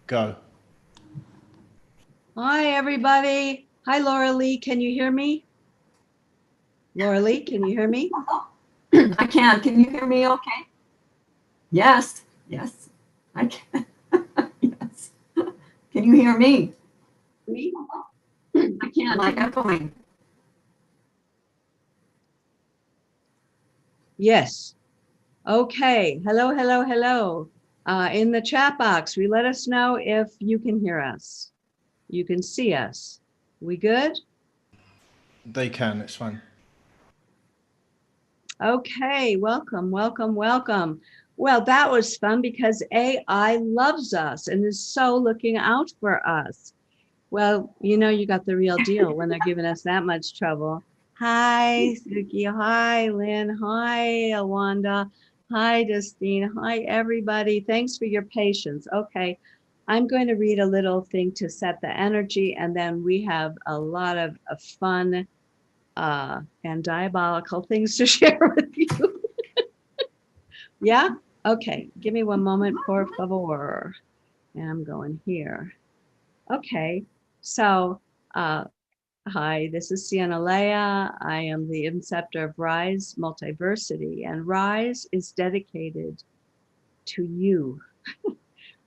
Go. Hi, everybody. Hi, Laura Lee. Can you hear me? Laura Lee, can you hear me? I can. Can you hear me okay? Yes. Yes. I can. Yes. Can you hear me? Me? I can. Like echoing. Yes. Okay. Hello, hello, hello. In the chat box, let us know if you can hear us. You can see us. We good? They can, it's fine. Okay. Welcome, welcome, welcome. Well, that was fun because AI loves us and is so looking out for us. Well, you got the real deal when they're giving us that much trouble. Hi, Suki. Hi, Lynn. Hi, Awanda. Hi, Justine. Hi, everybody. Thanks for your patience. Okay, I'm going to read a little thing to set the energy, and then we have a lot of fun and diabolical things to share with you. Yeah? Okay, give me one moment, por favor. And I'm going here. Okay, so hi, this is Sienna Lea. I am the inceptor of Rise Multiversity, and Rise is dedicated to you.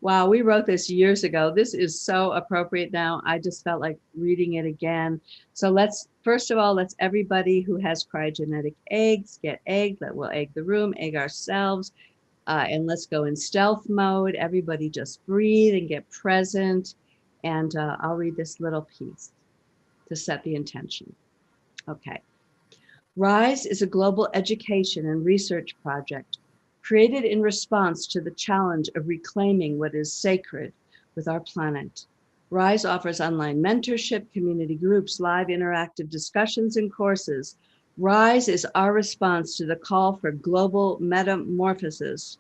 Wow, we wrote this years ago. This is so appropriate now. I just felt like reading it again. So first of all, let's everybody who has cryogenetic eggs get egg. That will egg the room, egg ourselves, and let's go in stealth mode. Everybody just breathe and get present. And I'll read this little piece to set the intention. Okay. RISE is a global education and research project created in response to the challenge of reclaiming what is sacred with our planet. RISE offers online mentorship, community groups, live interactive discussions, and courses. RISE is our response to the call for global metamorphosis.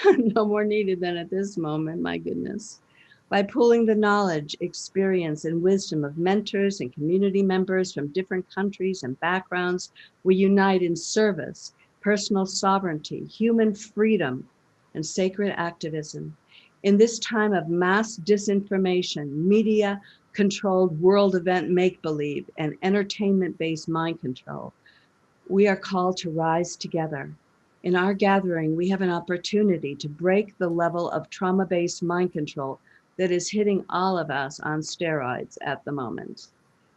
No more needed than at this moment, my goodness. By pooling the knowledge, experience, and wisdom of mentors and community members from different countries and backgrounds, we unite in service, personal sovereignty, human freedom, and sacred activism. In this time of mass disinformation, media-controlled world event make-believe, and entertainment-based mind control, we are called to rise together. In our gathering, we have an opportunity to break the level of trauma-based mind control that is hitting all of us on steroids at the moment.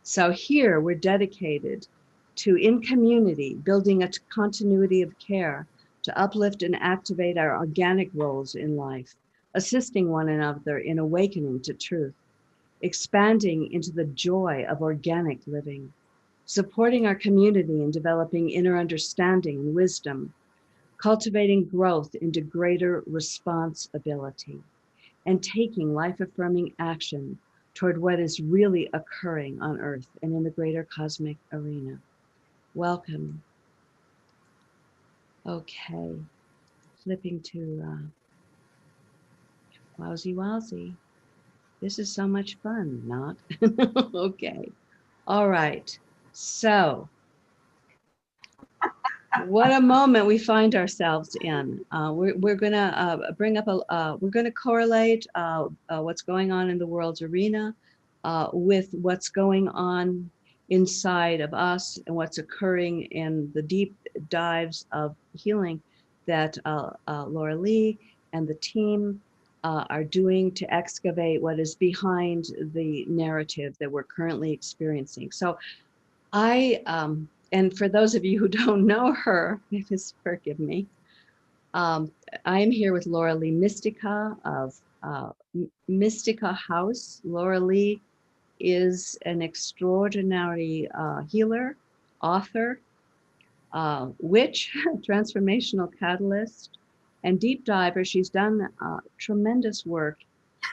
So here we're dedicated to, in community, building a continuity of care to uplift and activate our organic roles in life, assisting one another in awakening to truth, expanding into the joy of organic living, supporting our community in developing inner understanding and wisdom, cultivating growth into greater responsibility, and taking life-affirming action toward what is really occurring on Earth and in the greater cosmic arena. Welcome. Okay, flipping to wowsy. This is so much fun, not? Okay, all right. So, what a moment we find ourselves in. We're gonna bring up we're gonna correlate what's going on in the world's arena with what's going on inside of us and what's occurring in the deep dives of healing that Laura Lee and the team are doing to excavate what is behind the narrative that we're currently experiencing. So and for those of you who don't know her, please forgive me. I am here with Laura Lee Mistycah of Mistycah House. Laura Lee is an extraordinary healer, author, witch, transformational catalyst, and deep diver. She's done tremendous work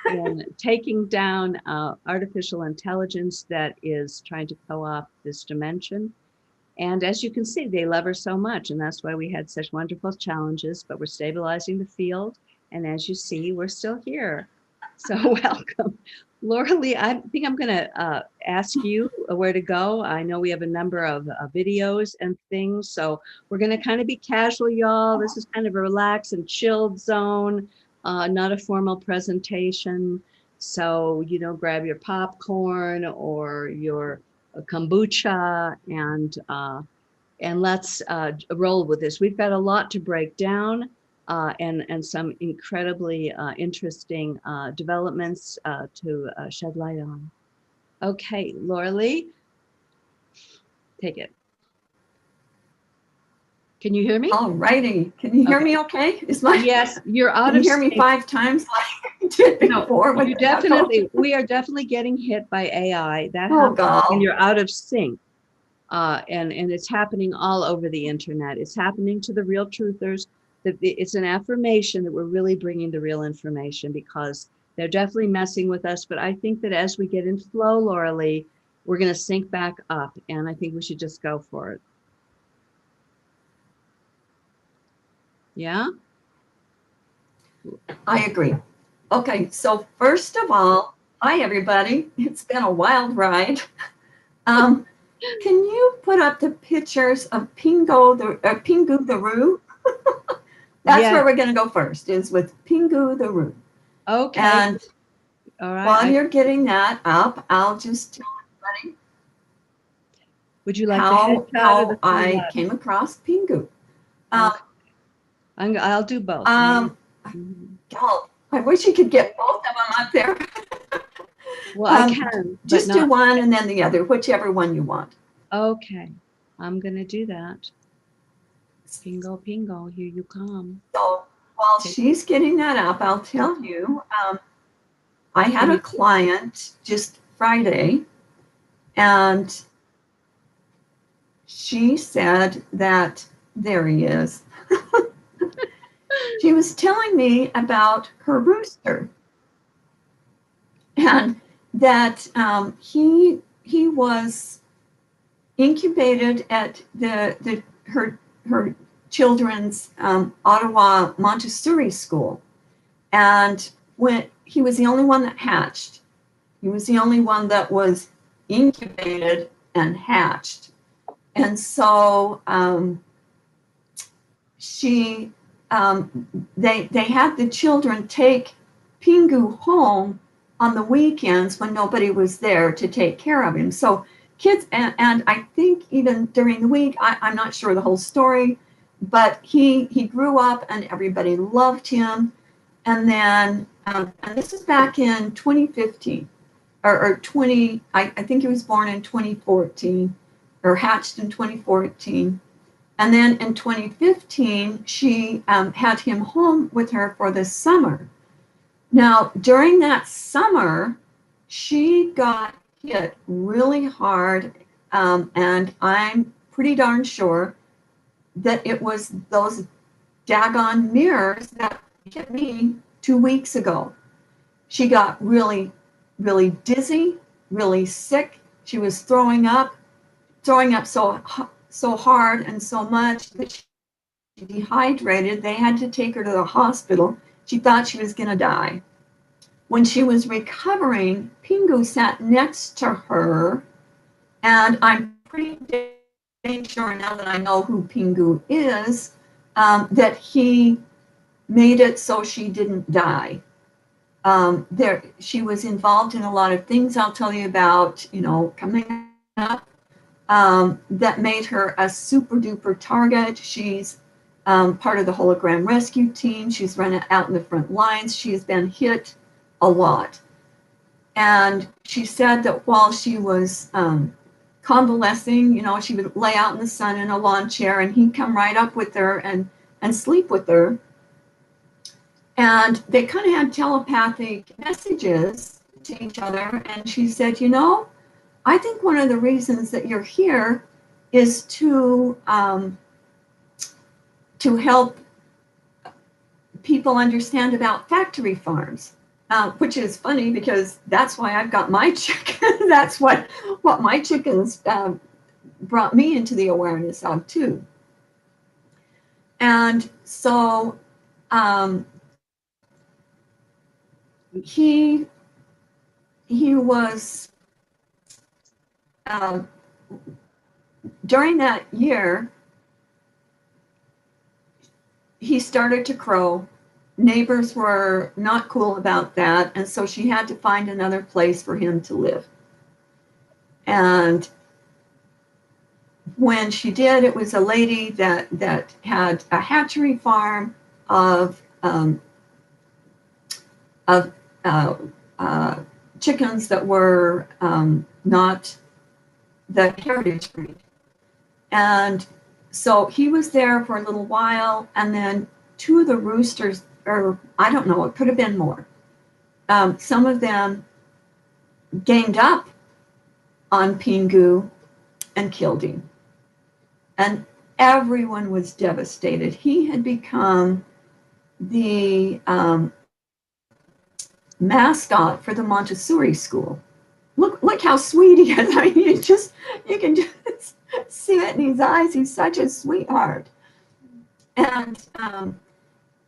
in taking down artificial intelligence that is trying to co-opt this dimension. And as you can see, they love her so much. And that's why we had such wonderful challenges, but we're stabilizing the field. And as you see, we're still here. So welcome. Laura Lee, I think I'm going to ask you where to go. I know we have a number of videos and things. So we're going to kind of be casual, y'all. This is kind of a relaxed and chilled zone, not a formal presentation. So, you know, grab your popcorn or your kombucha and let's roll with this. We've got a lot to break down and some incredibly interesting developments to shed light on. Okay, Laura Lee, take it. Can you hear me? All righty. Can you hear me okay? Yes, you're out Can you of hear me sync. 5 times like you did before? No, you definitely, we are definitely getting hit by AI. That Oh, happens God. when you're out of sync. And it's happening all over the internet. It's happening to the real truthers. It's an affirmation that we're really bringing the real information because they're definitely messing with us. But I think that as we get in flow, Laura Lee, we're going to sync back up. And I think we should just go for it. Yeah? I agree. Okay, so first of all, hi, everybody. It's been a wild ride. Can you put up the pictures of Pingu the Roo? That's where we're going to go first, is with Pingu the Roo. Okay. And all right. while you're getting that up, I'll just tell everybody would you like how the I came across Pingu. I'll do both. God, I wish you could get both of them up there. Well, I can. Just do one and then the other, whichever one you want. Okay, I'm going to do that. Pingo, Pingo, here you come. So while she's getting that up, I'll tell you, I had a client just Friday, and she said that, there he is. She was telling me about her rooster, and that he was incubated at her children's Ottawa Montessori school, and when he was the only one that hatched, he was the only one that was incubated and hatched, and so they had the children take Pingu home on the weekends when nobody was there to take care of him. So kids, and I think even during the week, I'm not sure the whole story, but he grew up and everybody loved him. And then, and this is back in 2015 or 20, I think he was born in 2014 or hatched in 2014. And then in 2015, she had him home with her for the summer. Now, during that summer, she got hit really hard, and I'm pretty darn sure that it was those daggone mirrors that hit me 2 weeks ago. She got really, really dizzy, really sick. She was throwing up so hard and so much that she dehydrated. They had to take her to the hospital. She thought she was going to die. When she was recovering, Pingu sat next to her, and I'm pretty dang sure now that I know who Pingu is, that he made it so she didn't die. She was involved in a lot of things I'll tell you about, coming up, that made her a super duper target. She's part of the hologram rescue team. She's run out in the front lines. She's been hit a lot. And she said that while she was convalescing, she would lay out in the sun in a lawn chair, and he'd come right up with her and sleep with her. And they kind of had telepathic messages to each other. And she said, I think one of the reasons that you're here is to help people understand about factory farms, which is funny because that's why I've got my chicken. That's what my chickens brought me into the awareness of too. And so he was during that year, he started to crow neighbors were not cool about that, and so she had to find another place for him to live. And when she did, it was a lady that had a hatchery farm of chickens that were not the heritage breed. And so he was there for a little while, and then two of the roosters, or I don't know, it could have been more. Some of them ganged up on Pingu and killed him. And everyone was devastated. He had become the mascot for the Montessori school. Look how sweet he is. I mean, you can just see it in his eyes. He's such a sweetheart. And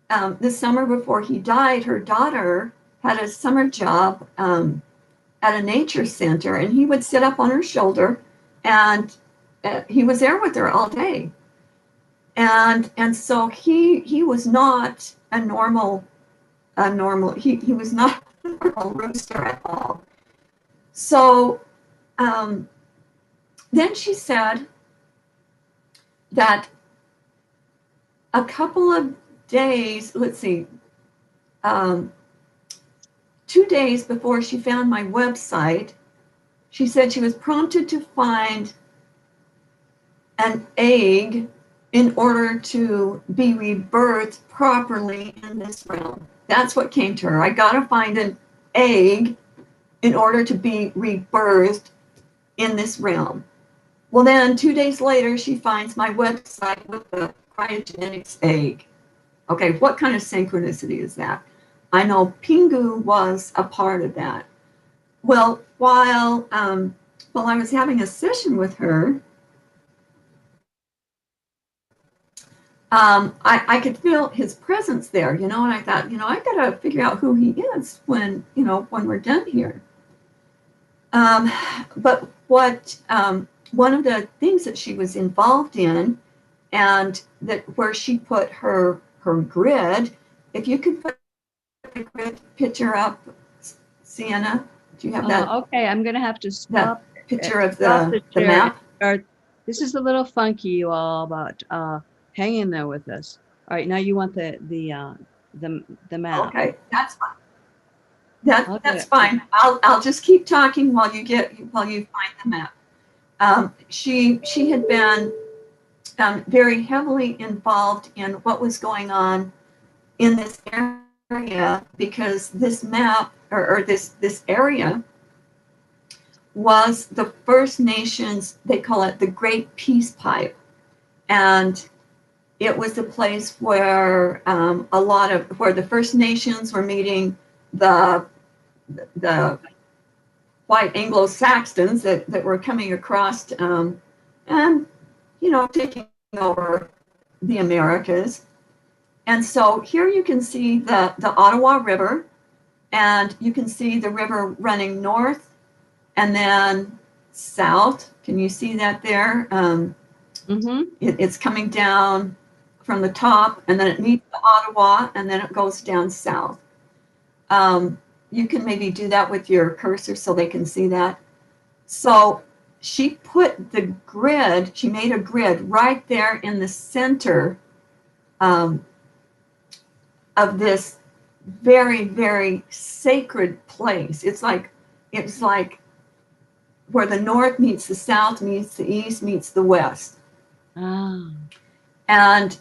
the summer before he died, her daughter had a summer job at a nature center, and he would sit up on her shoulder, and he was there with her all day. And so he was not a normal he was not a normal rooster at all. So then she said that a couple of days, 2 days before she found my website, she said she was prompted to find an egg in order to be rebirthed properly in this realm. That's what came to her. I got to find an egg in order to be rebirthed in this realm. Well, then 2 days later, she finds my website with the Kryahgenetics egg. Okay, what kind of synchronicity is that? I know Pingu was a part of that. Well, while I was having a session with her, I could feel his presence there, and I thought, I got to figure out who he is when we're done here. But what one of the things that she was involved in, and that where she put her grid, if you could put the grid picture up, Sienna, do you have that? Okay, I'm going to have to stop. That picture of the map. This is a little funky, you all, but hang in there with us. All right, now you want the map. Okay, that's fine. That's fine. I'll just keep talking while you find the map. She had been very heavily involved in what was going on in this area, because this map or this area was the First Nations, they call it the Great Peace Pipe. And it was the place where where the First Nations were meeting the white Anglo-Saxons that were coming across and taking over the Americas. And so here you can see the Ottawa River, and you can see the river running north and then south. Can you see that there? It's coming down from the top, and then it meets the Ottawa, and then it goes down south. You can maybe do that with your cursor so they can see that. So she put the grid, she made a grid right there in the center of this very, very sacred place. It's like where the north meets the south, meets the east, meets the west. Oh. And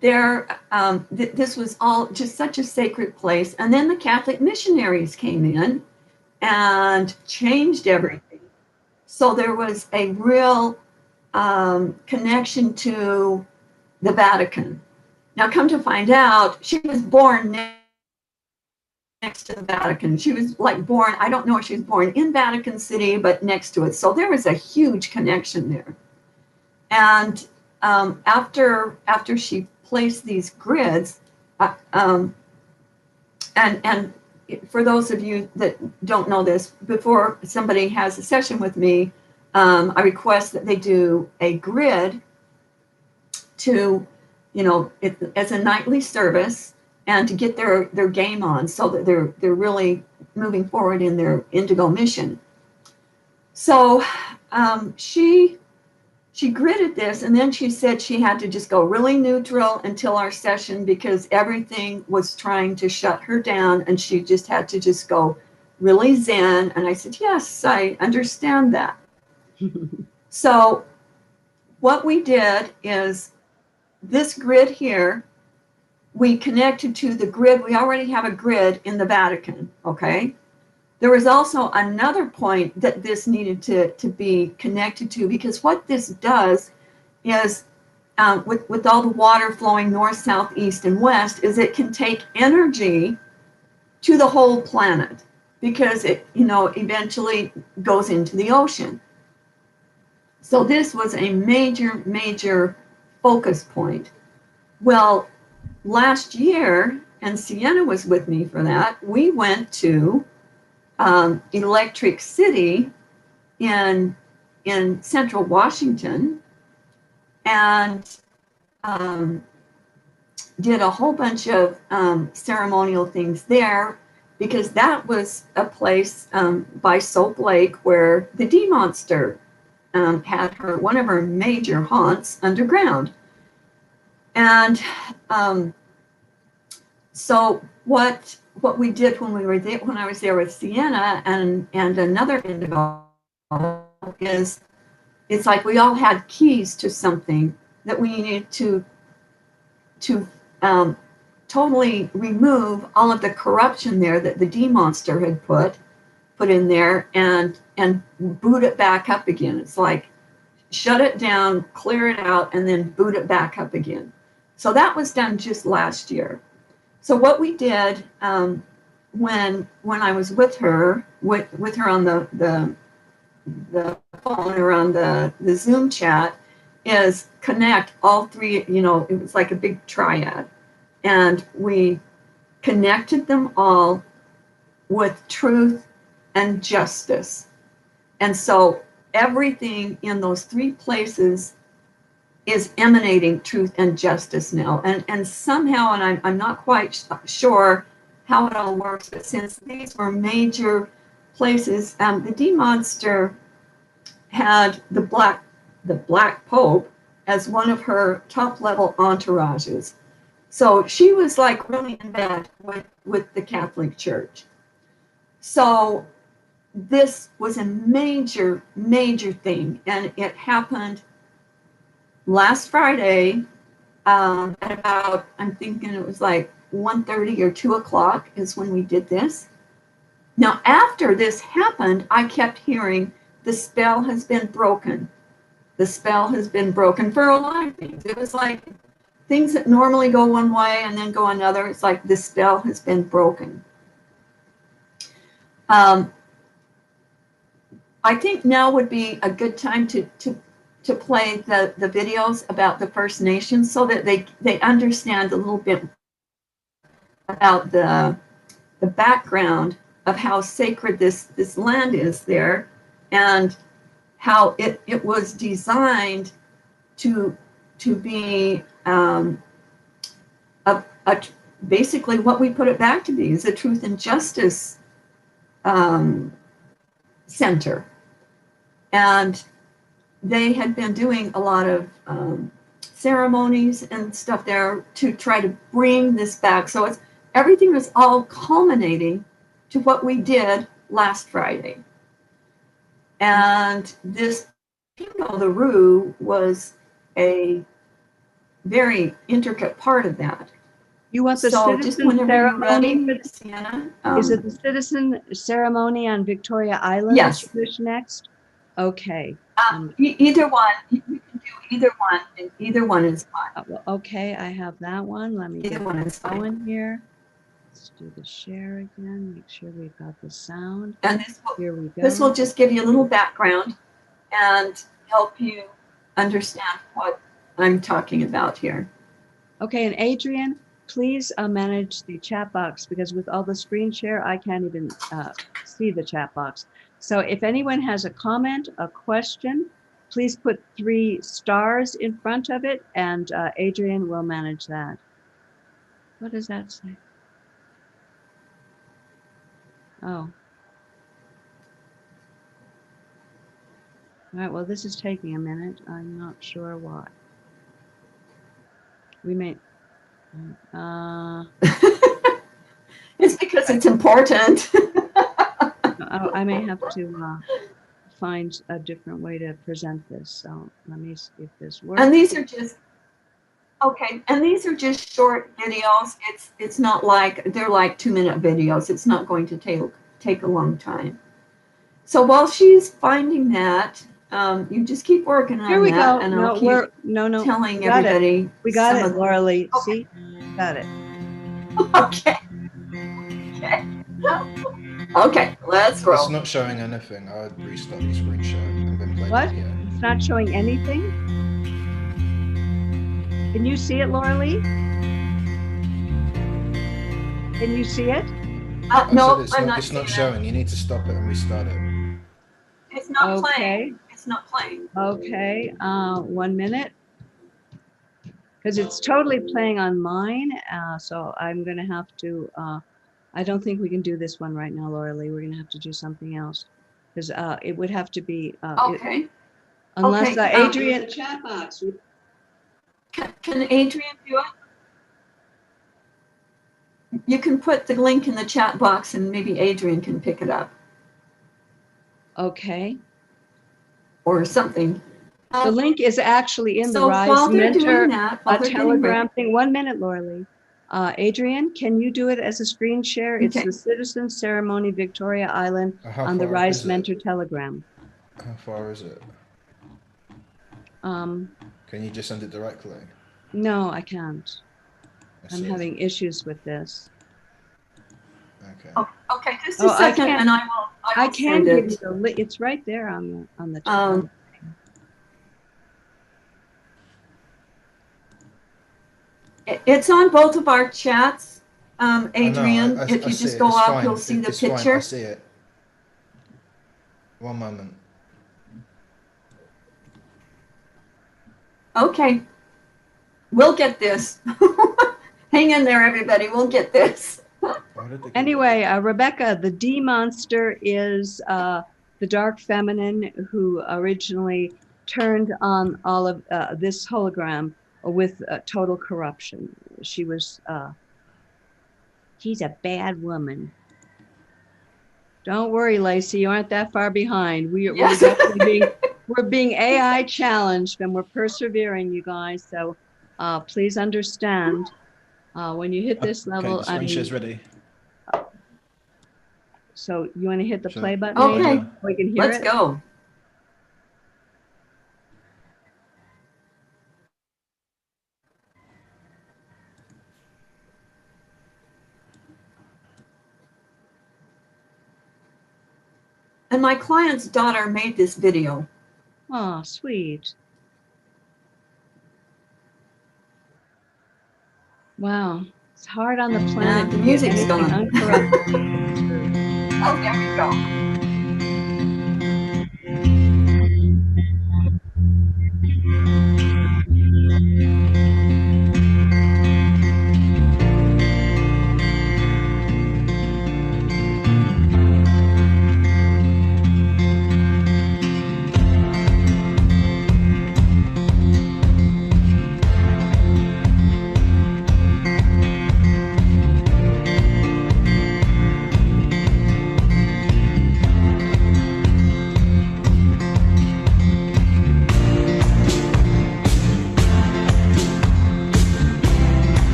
there, this was all just such a sacred place. And then the Catholic missionaries came in and changed everything. So there was a real connection to the Vatican. Now, come to find out, she was born next to the Vatican. She was born, I don't know if she was born in Vatican City, but next to it. So there was a huge connection there. And after she placed these grids, and for those of you that don't know this, before somebody has a session with me, I request that they do a grid to as a nightly service and to get their game on so that they're really moving forward in their indigo mission. So she gridded this, and then she said she had to just go really neutral until our session because everything was trying to shut her down, and she just had to just go really zen. And I said, yes, I understand that. So what we did is this grid here, we connected to the grid. We already have a grid in the Vatican, okay? There was also another point that this needed to be connected to, because what this does is, with all the water flowing north, south, east, and west, is it can take energy to the whole planet because it, eventually goes into the ocean. So this was a major, major focus point. Well, last year, and Sienna was with me for that, we went to Electric City in central Washington and did a whole bunch of ceremonial things there, because that was a place by Soap Lake where the D monster had one of her major haunts underground. And so what we did when we were there, when I was there with Sienna and another individual, is it's like we all had keys to something that we needed to totally remove all of the corruption there that the D monster had put in there and boot it back up again. It's like shut it down, clear it out, and then boot it back up again. So that was done just last year. So what we did when I was with her on the phone or on the Zoom chat is connect all three, it was like a big triad. And we connected them all with truth and justice. And so everything in those three places is emanating truth and justice now. And somehow, and I'm not quite sure how it all works, but since these were major places, the D monster had the Black Pope as one of her top level entourages. So she was like really in bed with the Catholic Church. So this was a major, major thing. And it happened last Friday at about, I'm thinking it was like 1:30 or 2 o'clock is when we did this. Now, after this happened, I kept hearing the spell has been broken. The spell has been broken for a lot of things. It was like things that normally go one way and then go another. It's like the spell has been broken. I think now would be a good time to play the videos about the First Nations so that they understand a little bit about the background of how sacred this land is there, and how it was designed to be basically what we put it back to be is a truth and justice center. And they had been doing a lot of ceremonies and stuff there to try to bring this back. So everything was all culminating to what we did last Friday. And this Pingu the Roo was a very intricate part of that. You want the so just citizen ceremony? Sienna, Is it the citizen ceremony on Victoria Island? Yes. Next. Okay. Either one. You can do either one, and either one is fine. Well, okay, I have that one. Let me Either get one is fine. going here. Let's do the share again. Make sure we've got the sound. And Here we go. this will just give you a little background and help you understand what I'm talking about here. Okay, and Adrian, please manage the chat box, because with all the screen share, I can't even see the chat box. So if anyone has a comment, a question, please put 3 stars in front of it, and Adrian will manage that. What does that say? Oh. All right, well, this is taking a minute. I'm not sure why. We may... It's because it's important. I may have to find a different way to present this. So let me see if this works. And these are just, okay, and these are just short videos. It's not like, they're like 2-minute videos. It's not going to take a long time. So while she's finding that, you just keep working on Here we that. go. And No, I'll keep no, telling we got everybody. it. We got some it, of- Laura Lee. Okay. See? Got it. Okay. Okay, let's It's roll. not showing anything. I would restart the screen share and then play What? the video. It's not showing anything? Can you see it, Laura Lee? Can you see it? No, I said I'm not it's not seeing showing. You need to stop it and restart it. it. It's not Okay. playing. It's not playing. Okay, 1 minute. Because it's totally playing on mine, so I'm going to have to, I don't think we can do this one right now, Laura Lee. We're going to have to do something else. Because it would have to be, Okay. unless Okay, Adrian... Chat box. Can Adrian do it? You can put the link in the chat box and maybe Adrian can pick it up Okay. or something. The link is actually in the So Rise while they're Mentor doing that, while a they're getting Telegram ready, thing. 1 minute, Laura Lee. Adrian, can you do it as a screen share? It's Okay. the Citizen Ceremony Victoria Island How on the far Rise is it? Mentor Telegram. How far is it? Um, Can you just send it directly? no, I can't. I I'm see. having issues with this. Okay. oh, okay, just Oh, a I second can't- and I will I can send give you it. the link. It's right there on the chat. Um, It's on both of our chats, Adrian. I If you see just it. go It's up, fine. you'll see the It's fine. picture. I see it. One moment. Okay. We'll get this. Hang in there, everybody. We'll get this. Why did they go Anyway, Rebecca, the D monster is the dark feminine who originally turned on all of this hologram with total corruption. She was, she's a bad woman. Don't worry, Lacey, you aren't that far behind. Yes. We're being AI challenged and we're persevering, you guys. So please understand when you hit this level. Okay, the screen share's ready. So you want to hit the Sure. play button? Okay. Adrian? We can hear Let's it. go. And my client's daughter made this video. Oh, sweet. Wow. It's hard on the planet And the to get music's anything going. uncorrupted. Oh, there we go.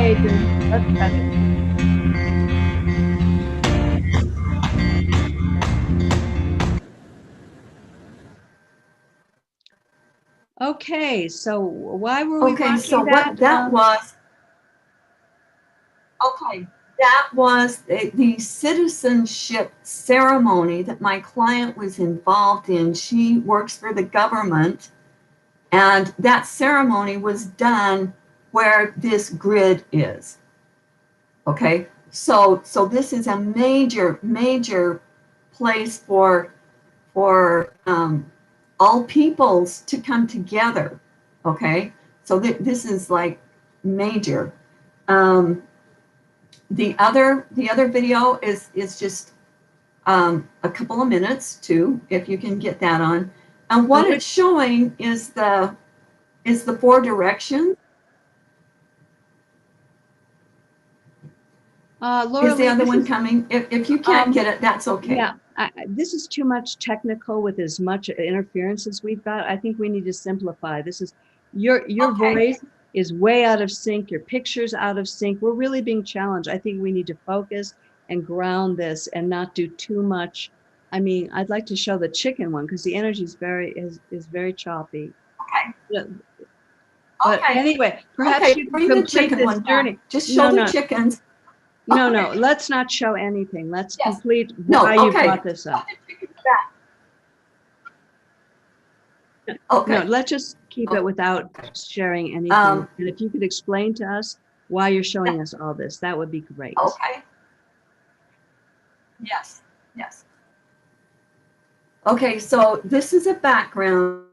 Okay, Adrian, let's cut it. Okay, so why were we Okay, watching so that? what that was, okay, that was the citizenship ceremony that my client was involved in. She works for the government, and that ceremony was done where this grid is. Okay, so this is a major place for all peoples to come together. Okay, so this is like major. The other video is just a couple of minutes too, if you can get that on. And what it's showing is the 4 directions. Laura Is the Lee, other one coming? If you can't get it, that's okay. Yeah, this is too much technical with as much interference as we've got. I think we need to simplify. This is your Okay. voice is way out of sync. Your picture's out of sync. We're really being challenged. I think we need to focus and ground this and not do too much. I mean, I'd like to show the chicken one because the energy is very choppy. Okay. Yeah. But Okay. anyway, perhaps you can complete this journey. Just show the chickens. No, let's not show anything. Let's complete No, why you brought this up. Okay. No, let's just keep it without sharing anything. And if you could explain to us why you're showing us all this, that would be great. Okay. Yes. Okay, so this is a background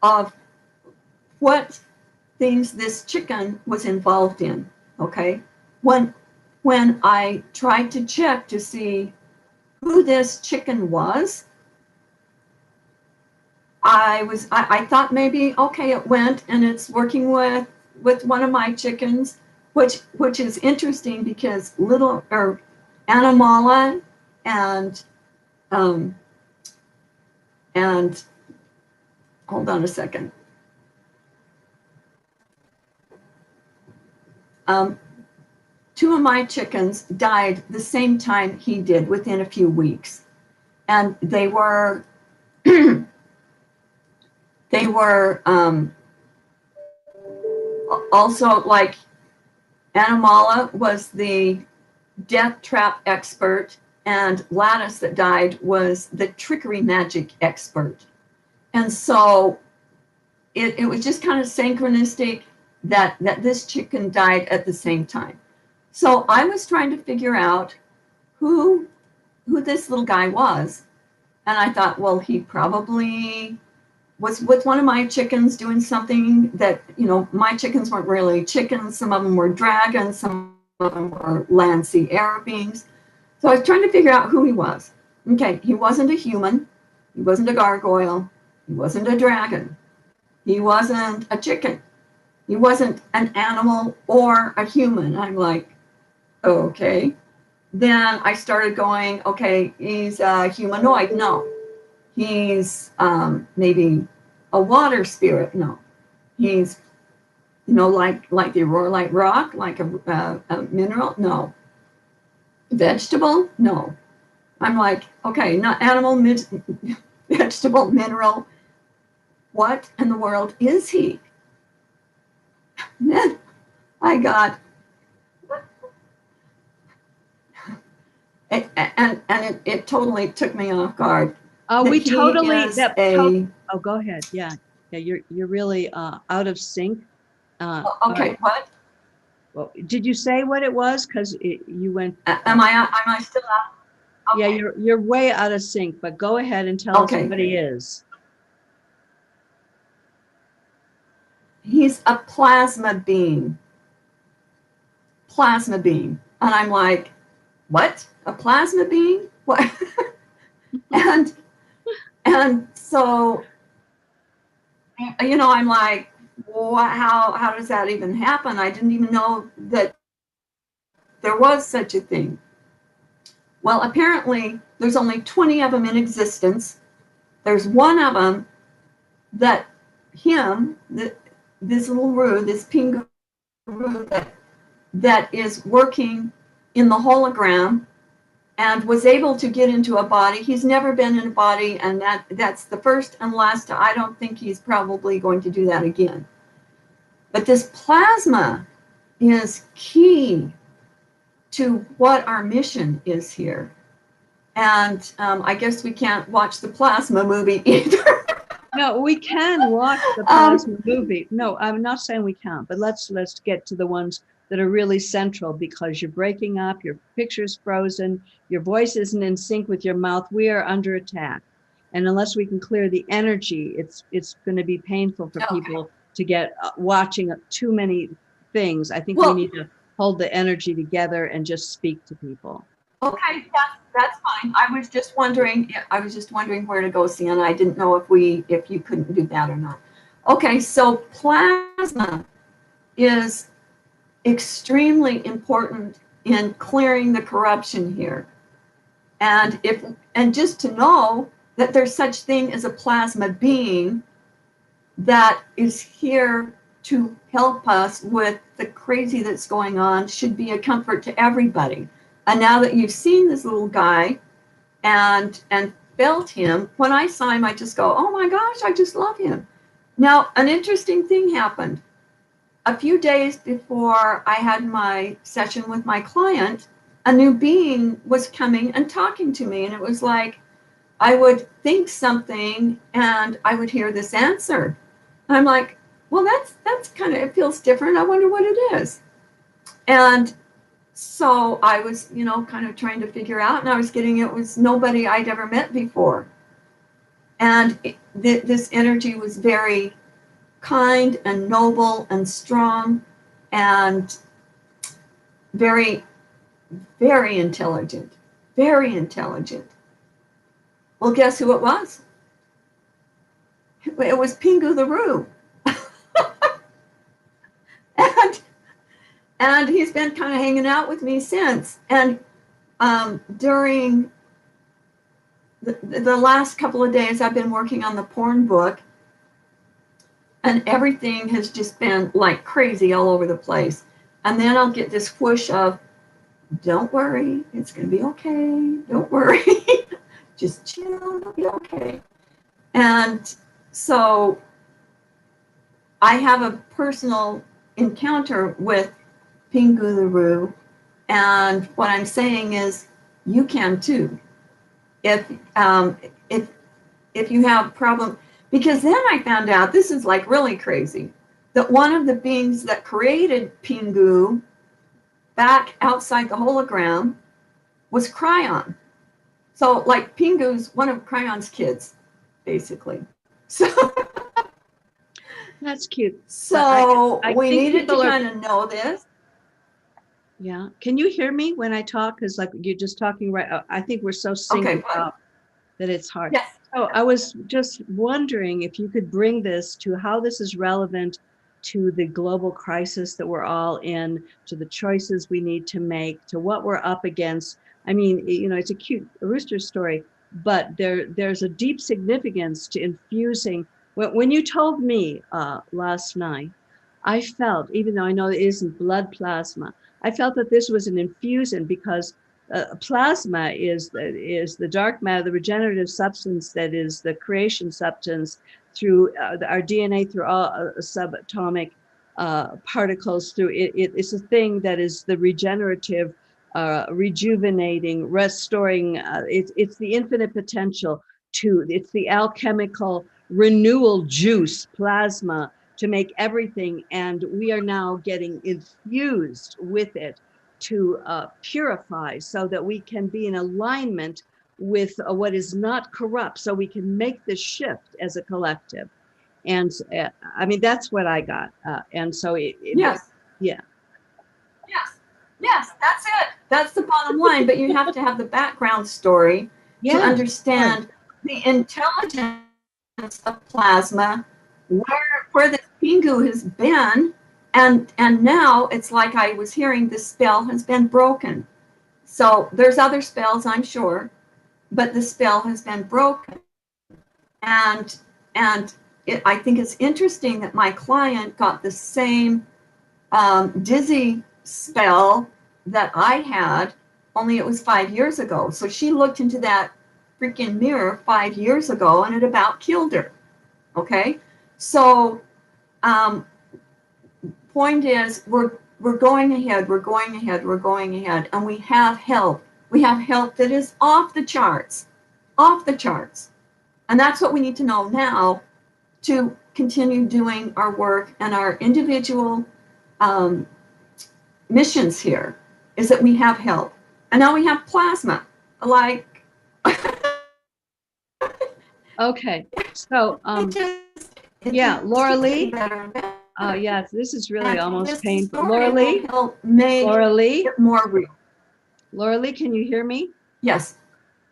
of what things this chicken was involved in. Okay, when I tried to check to see who this chicken was, I thought maybe, okay, it went and it's working with one of my chickens, which is interesting because Animala and hold on a second. 2 of my chickens died the same time he did, within a few weeks. And they were, also, like, Animala was the death trap expert, and Lattice that died was the trickery magic expert. And so it was just kind of synchronistic that this chicken died at the same time. So I was trying to figure out who this little guy was. And I thought, well, he probably was with one of my chickens doing something that, my chickens weren't really chickens. Some of them were dragons, some of them were land, sea, air beings. So I was trying to figure out who he was. Okay, he wasn't a human. He wasn't a gargoyle. He wasn't a dragon. He wasn't a chicken. He wasn't an animal or a human. I'm like, okay. Then I started going, okay, he's a humanoid. No. He's maybe a water spirit. No. He's, like the aurorite rock, like a mineral. No. Vegetable. No. I'm like, okay, not animal, vegetable, mineral. What in the world is he? Then I got, it totally took me off guard. We totally, oh, go ahead. Yeah, you're really out of sync. Okay, what? Well, did you say what it was? Because you went. Am I still out? Okay. Yeah, you're way out of sync, but go ahead and tell us what he is. He's a plasma being. And I'm like, what? A plasma being? What? and so, I'm like, how does that even happen? I didn't even know that there was such a thing. Well, apparently there's only 20 of them in existence. There's one of them that this little roux, this Pingu roux that is working in the hologram and was able to get into a body. He's never been in a body, and that's the first and last. I don't think he's probably going to do that again. But this plasma is key to what our mission is here. And I guess we can't watch the plasma movie either. No, we can watch the plasma movie. No, I'm not saying we can't, but let's get to the ones that are really central, because you're breaking up, your picture's frozen, your voice isn't in sync with your mouth. We are under attack. And unless we can clear the energy, it's going to be painful for people to get watching too many things. I think we need to hold the energy together and just speak to people. Okay, that's fine. I was just wondering where to go, Sienna. I didn't know if you couldn't do that or not. Okay, so plasma is extremely important in clearing the corruption here. And just to know that there's such thing as a plasma being that is here to help us with the crazy that's going on should be a comfort to everybody. And now that you've seen this little guy and felt him, when I saw him, I just go, oh my gosh, I just love him. Now, an interesting thing happened. A few days before I had my session with my client, a new being was coming and talking to me. And it was like, I would think something and I would hear this answer. And I'm like, well, that's kind of, it feels different. I wonder what it is. And so I was, kind of trying to figure out, and I was getting, it was nobody I'd ever met before. And this energy was very kind and noble and strong and very, very intelligent, very intelligent. Well, guess who it was? It was Pingu the Roo. And he's been kind of hanging out with me since. And during the last couple of days, I've been working on the porn book. And everything has just been like crazy all over the place. And then I'll get this whoosh of, don't worry, it's going to be okay. Don't worry. Just chill, it'll be okay. And so I have a personal encounter with Pingu the Roo, and what I'm saying is you can too. If you have problem, because then I found out, this is like really crazy, that one of the beings that created Pingu back outside the hologram was Kryon. So like Pingu's one of Kryon's kids, basically. So that's cute. So we needed to kind of know this. Yeah. Can you hear me when I talk? Because like you're just talking right. I think we're so synced up that it's hard. Yes. So I was just wondering if you could bring this to how this is relevant to the global crisis that we're all in, to the choices we need to make, to what we're up against. I mean, it's a cute rooster story, but there's a deep significance to infusing. When you told me last night, I felt, even though I know it isn't blood plasma, I felt that this was an infusion, because plasma is the dark matter, the regenerative substance that is the creation substance through our DNA, through all subatomic particles. Through it's a thing that is the regenerative, rejuvenating, restoring. It's the infinite potential it's the alchemical renewal juice, plasma, to make everything, and we are now getting infused with it to purify, so that we can be in alignment with what is not corrupt, so we can make the shift as a collective. And I mean, that's what I got. And so yes, yeah, yes, that's it. That's the bottom line. But you have to have the background story to understand the intelligence of plasma, where this Pingu has been, and now it's like I was hearing this spell has been broken. So there's other spells, I'm sure, but the spell has been broken, and I think it's interesting that my client got the same dizzy spell that I had, only it was 5 years ago. So she looked into that freaking mirror 5 years ago and it about killed her. Okay. So point is, we're going ahead, we're going ahead, we're going ahead, and we have help. We have help that is off the charts, off the charts. And that's what we need to know now to continue doing our work and our individual missions here, is that we have help. And now we have plasma, like. Okay, so yeah, Laura Lee. Yes, this is really almost painful. Laura Lee. Laura Lee. More real. Laura Lee, can you hear me? Yes.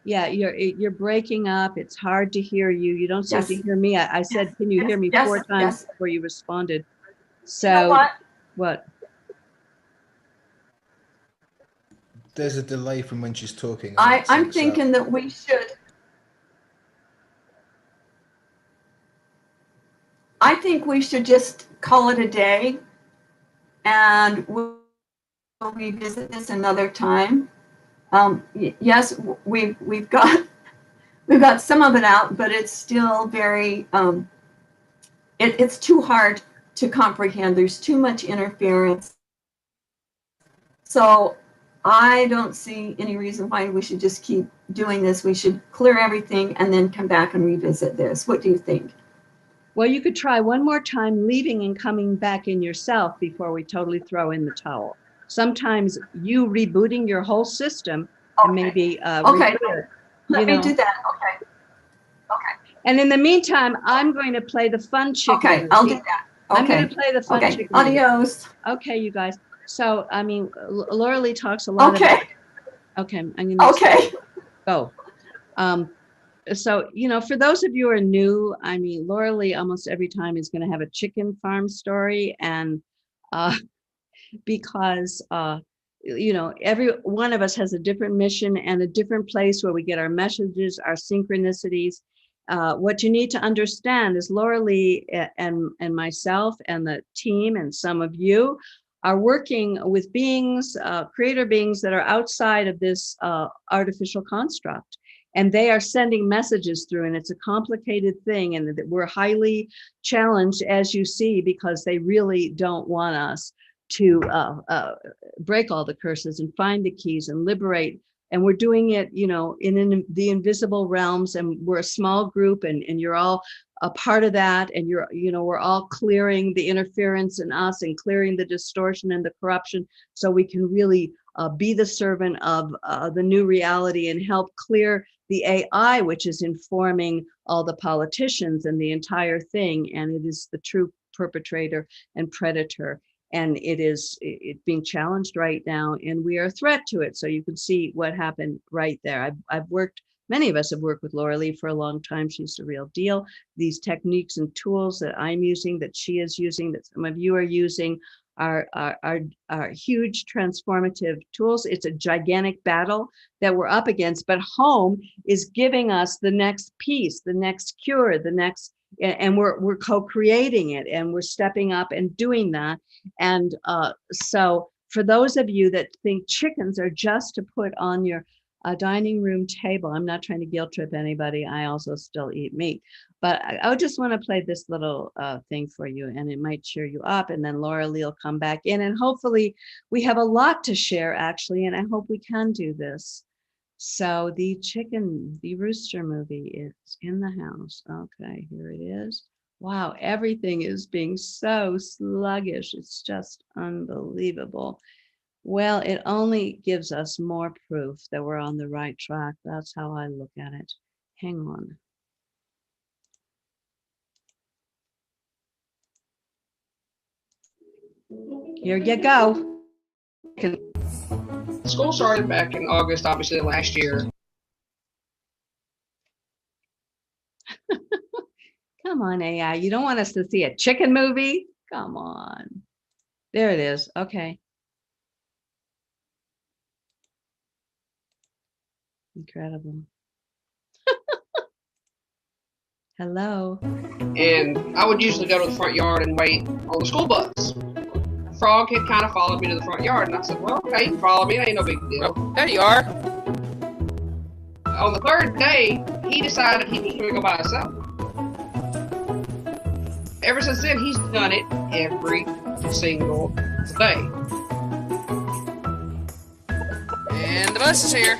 Yeah, you're breaking up. It's hard to hear you. You don't seem to hear me. I said, can you hear me 4 times before you responded? So, you know what? There's a delay from when she's talking. I'm thinking that we should. I think we should just call it a day, and we'll revisit this another time. Yes, we've got some of it out, but it's still very it's too hard to comprehend. There's too much interference. So I don't see any reason why we should just keep doing this. We should clear everything and then come back and revisit this. What do you think? Well, you could try one more time leaving and coming back in yourself before we totally throw in the towel. Sometimes you rebooting your whole system and maybe okay. Let me do that. Okay. Okay. And in the meantime, I'm going to play the fun chicken. Okay, movie. I'll do that. Okay. I'm going to play the fun chicken. Adios. Movie. Okay, you guys. So, I mean, Laura Lee talks a lot about. Okay, I'm going to go. So, you know, for those of you who are new, I mean, Laura Lee almost every time is going to have a chicken farm story. And because, you know, every one of us has a different mission and a different place where we get our messages, our synchronicities. What you need to understand is Laura Lee and myself and the team and some of you are working with beings, creator beings that are outside of this artificial construct. And they are sending messages through, and it's a complicated thing. And we're highly challenged, as you see, because they really don't want us to break all the curses and find the keys and liberate. And we're doing it, you know, in the invisible realms. And we're a small group, and you're all a part of that. And you know, we're all clearing the interference in us and clearing the distortion and the corruption, so we can really be the servant of the new reality and help clear the AI, which is informing all the politicians and the entire thing. And it is the true perpetrator and predator. And it's being challenged right now, and we are a threat to it. So you can see what happened right there. Many of us have worked with Laura Lee for a long time. She's the real deal. These techniques and tools that I'm using, that she is using, that some of you are using, are huge transformative tools. It's a gigantic battle that we're up against, but home is giving us the next piece, the next cure, the next, and we're co-creating it, and we're stepping up and doing that. And so for those of you that think chickens are just to put on your dining room table, I'm not trying to guilt trip anybody. I also still eat meat, but I just want to play this little thing for you, and it might cheer you up. And then Laura Lee will come back in, and hopefully we have a lot to share, actually, and I hope we can do this. So the rooster movie is in the house. Okay, here it is. Wow, everything is being so sluggish. It's just unbelievable. Well, it only gives us more proof that we're on the right track. That's how I look at it. Hang on. Here you go. School started back in August, obviously, last year. Come on, AI. You don't want us to see a chicken movie? Come on. There it is. Okay. Incredible. Hello. And I would usually go to the front yard and wait on the school bus. Frog had kind of followed me to the front yard, and I said, well, okay, you can follow me, it ain't no big deal. There you are. On the third day, he decided he was going to go by himself. Ever since then, he's done it every single day. And the bus is here.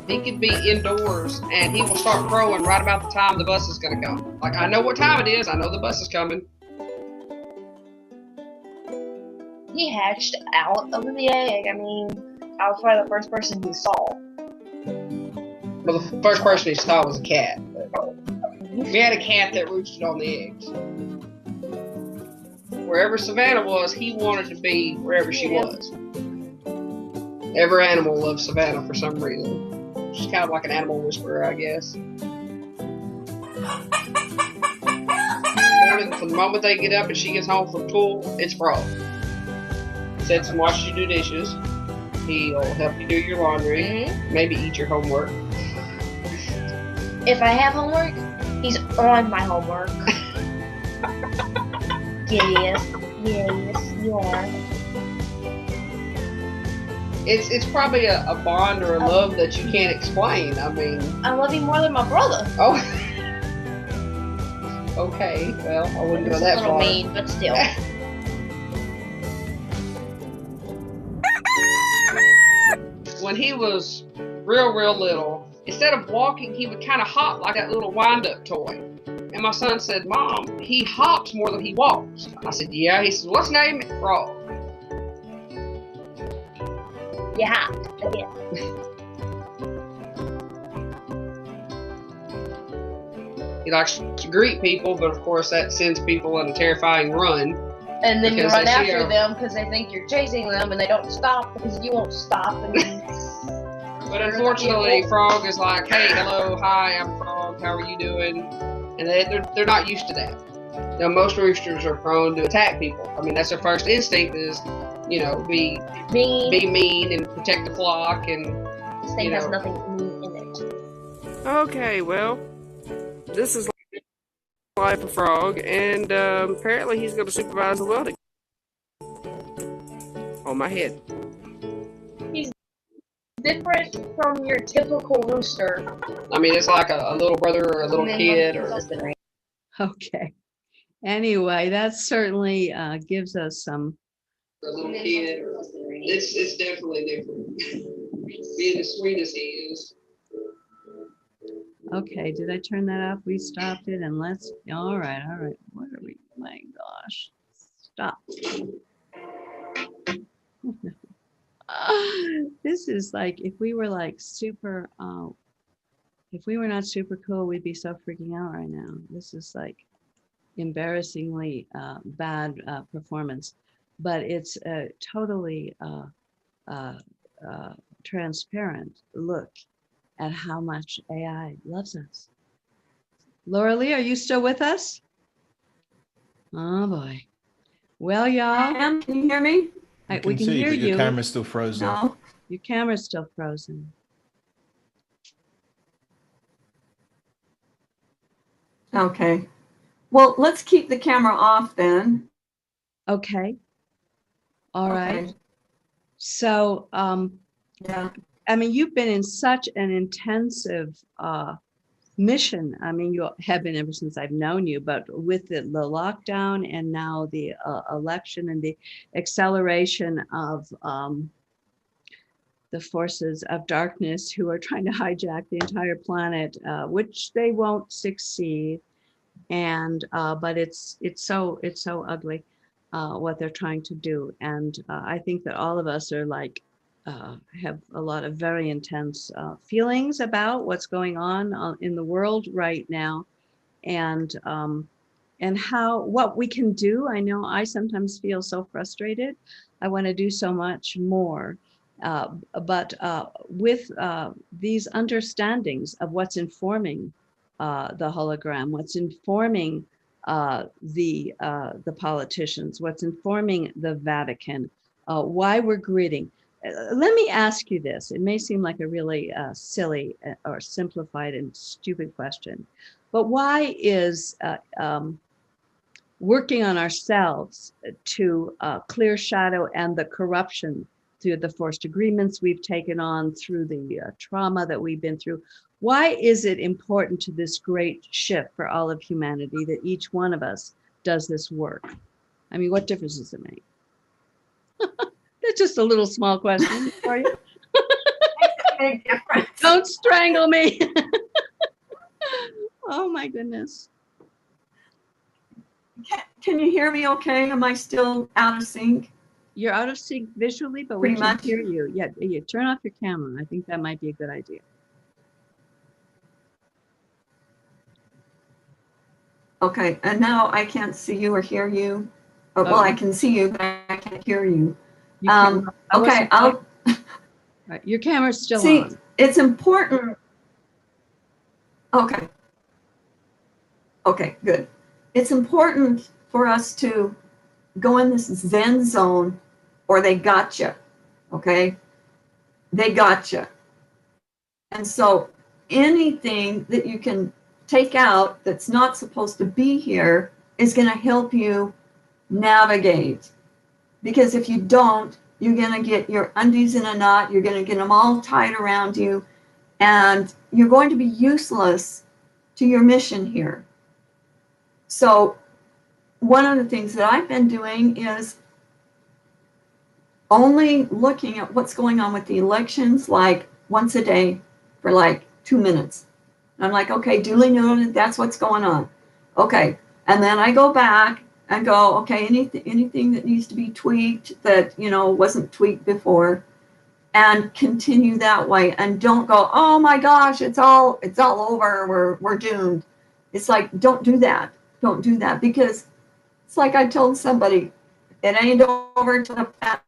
He could be indoors, and he will start crowing right about the time the bus is going to come. Like, I know what time it is. I know the bus is coming. He hatched out of the egg. I mean, I was probably the first person he saw. Well, the first person he saw was a cat. We had a cat that roosted on the eggs. Wherever Savannah was, he wanted to be wherever she was. Every animal loves Savannah for some reason. She's kind of like an animal whisperer, I guess. From the moment they get up and she gets home from school, it's Frog. Sets and watches you do dishes. He'll help you do your laundry, maybe eat your homework. If I have homework, he's on my homework. Yes, you are. It's probably a bond or a love that you can't explain. I mean, I love him more than my brother. Oh. Okay, well, I wouldn't go It's that a little far. mean, but still. When he was real little, instead of walking, he would kind of hop like that little wind-up toy. And my son said, Mom, he hops more than he walks. I said, yeah. He said, what's his name? Frog. Yeah, again. He likes to greet people, but of course that sends people on a terrifying run. And then you Because run they see after a- them because they think you're chasing them, and they don't stop because you won't stop. And But unfortunately, Frog is like, hey, hello, hi, I'm Frog, how are you doing? And they're not used to that. Now, most roosters are prone to attack people. I mean, that's their first instinct is, be mean and protect the flock. And this thing has nothing mean in it. okay, well, this is life of Frog, and apparently he's going to supervise the welding on my head. He's different from your typical rooster. I mean, it's like a little brother or a little kid or Okay. Anyway, that certainly gives us some. a little kid. It's definitely different. Being as sweet as he is. Okay, did I turn that up? We stopped it, and let's. All right. What are we? My gosh, stop. This is like if we were like super. If we were not super cool, we'd be so freaking out right now. This is like embarrassingly bad performance, but it's a totally transparent look at how much AI loves us. Laura Lee, are you still with us? Oh boy. Well, y'all. Ma'am, can you hear me? We can hear but you. your camera's still frozen. No. Your camera's still frozen. Okay. Well, let's keep the camera off then. Okay. All right. Okay. So, Yeah. I mean, you've been in such an intensive mission. I mean, you have been ever since I've known you, but with the lockdown and now the election and the acceleration of the forces of darkness who are trying to hijack the entire planet, which they won't succeed. And but it's so ugly what they're trying to do. And I think that all of us are like have a lot of very intense feelings about what's going on in the world right now, and what we can do. I know I sometimes feel so frustrated. I want to do so much more, but with these understandings of what's informing the hologram, what's informing the politicians, what's informing the Vatican, why we're greeting. Let me ask you this. It may seem like a really silly or simplified and stupid question, But why is working on ourselves to clear shadow and the corruption through the forced agreements we've taken on, through the trauma that we've been through, why is it important to this great shift for all of humanity that each one of us does this work? I mean, what difference does it make? That's just a little small question for you. Big difference. Don't strangle me. Oh my goodness. Can you hear me okay? Am I still out of sync? You're out of sync visually, but we Pretty can much. hear you. Yeah, you turn off your camera. I think that might be a good idea. Okay, and now I can't see you or hear you. Well, I can see you, but I can't hear you. You can't- I Okay, wasn't- I'll Right, your camera's still see. on. It's important. Okay. Okay, good. It's important for us to go in this Zen zone, or they gotcha. Okay, they gotcha. And so anything that you can take out that's not supposed to be here is going to help you navigate. Because if you don't, you're going to get your undies in a knot, you're going to get them all tied around you, and you're going to be useless to your mission here. So one of the things that I've been doing is only looking at what's going on with the elections like once a day for like 2 minutes. And I'm like, okay, duly noted, that's what's going on. Okay, and then I go back and go, okay, anything that needs to be tweaked that, you know, wasn't tweaked before, and continue that way. And don't go, oh my gosh, it's all over, we're doomed. It's like, don't do that. Don't do that, because it's like I told somebody, it ain't over till the fat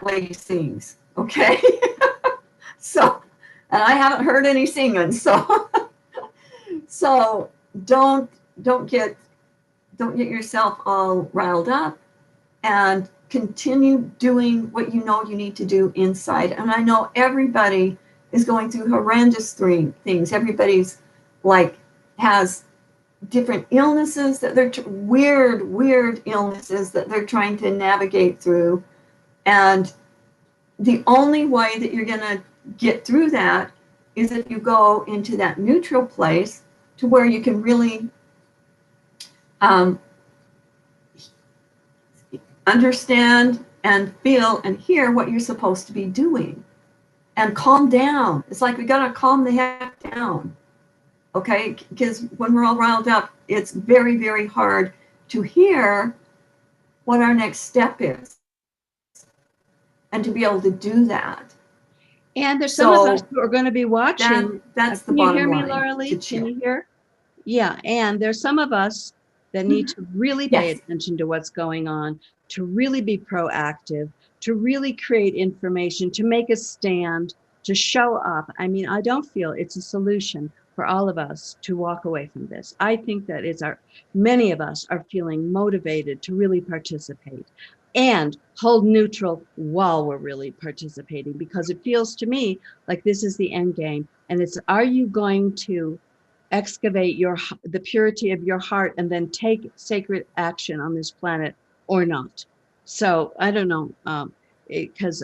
lady sings, okay? So, and I haven't heard any singing, so so don't get yourself all riled up, and continue doing what you know you need to do inside. And I know everybody is going through horrendous things. Everybody's like has different illnesses that they're weird illnesses that they're trying to navigate through. And the only way that you're going to get through that is if you go into that neutral place to where you can really understand and feel and hear what you're supposed to be doing, and calm down. It's like we got to calm the heck down. Okay, because when we're all riled up, it's very, very hard to hear what our next step is and to be able to do that. And there's some of us who are going to be watching. That's the Can you bottom hear me, line. Laura Lee? Can you hear? Yeah, and there's some of us that need to really pay attention to what's going on, to really be proactive, to really create information, to make a stand, to show up. I mean, I don't feel it's a solution for all of us to walk away from this. I think that many of us are feeling motivated to really participate and hold neutral while we're really participating, because it feels to me like this is the end game. And it's, are you going to excavate the purity of your heart and then take sacred action on this planet or not? So I don't know, because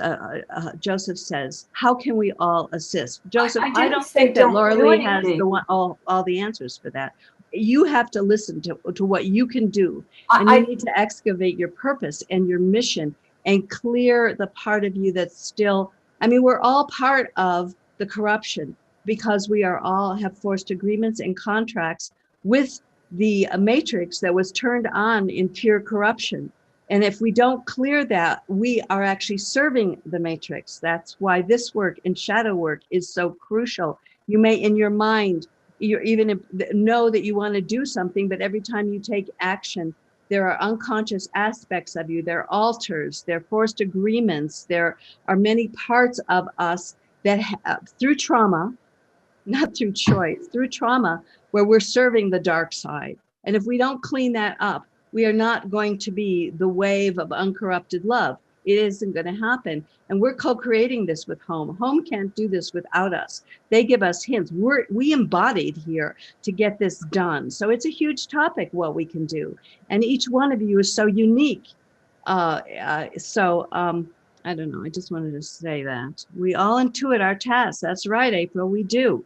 Joseph says, how can we all assist? Joseph, I don't think that Laura Lee has all the answers for that. You have to listen to what you can do, and you need to excavate your purpose and your mission and clear the part of you that's still, I mean, we're all part of the corruption, because we are all have forced agreements and contracts with the matrix that was turned on in pure corruption. And if we don't clear that, we are actually serving the matrix. That's why this work and shadow work is so crucial. You may, in your mind, you even know that you want to do something, but every time you take action, there are unconscious aspects of you. There are altars, there are forced agreements. There are many parts of us that through trauma, not through choice, through trauma, where we're serving the dark side. And if we don't clean that up, we are not going to be the wave of uncorrupted love. It isn't going to happen. And we're co-creating this with home. Home can't do this without us. They give us hints. We embodied here to get this done. So it's a huge topic, what we can do. And each one of you is so unique. I don't know. I just wanted to say that. We all intuit our tasks. That's right, April, we do.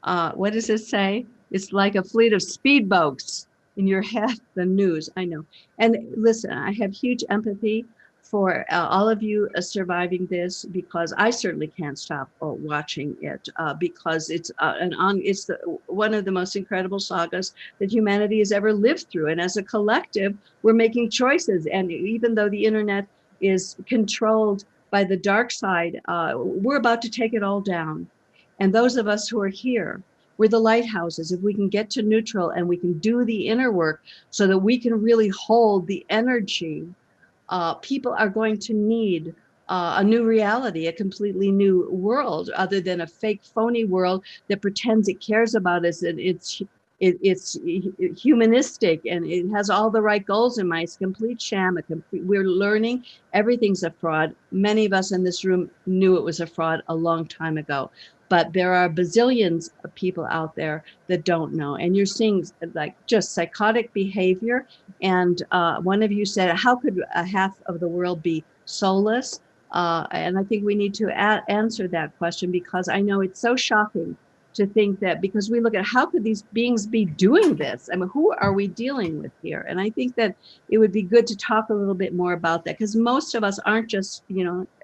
What does it say? It's like a fleet of speedboats in your head, the news. I know. And listen, I have huge empathy for all of you surviving this, because I certainly can't stop watching it, because it's one of the most incredible sagas that humanity has ever lived through. And as a collective, we're making choices. And even though the internet is controlled by the dark side, we're about to take it all down. And those of us who are here, we're the lighthouses. If we can get to neutral and we can do the inner work so that we can really hold the energy, people are going to need a new reality, a completely new world, other than a fake, phony world that pretends it cares about us, and it's humanistic and it has all the right goals in mind. It's a complete sham. We're learning everything's a fraud. Many of us in this room knew it was a fraud a long time ago, but there are bazillions of people out there that don't know. And you're seeing like just psychotic behavior. And one of you said, how could a half of the world be soulless? And I think we need to answer that question, because I know it's so shocking to think that, because we look at how could these beings be doing this? I mean, who are we dealing with here? And I think that it would be good to talk a little bit more about that, because most of us aren't just,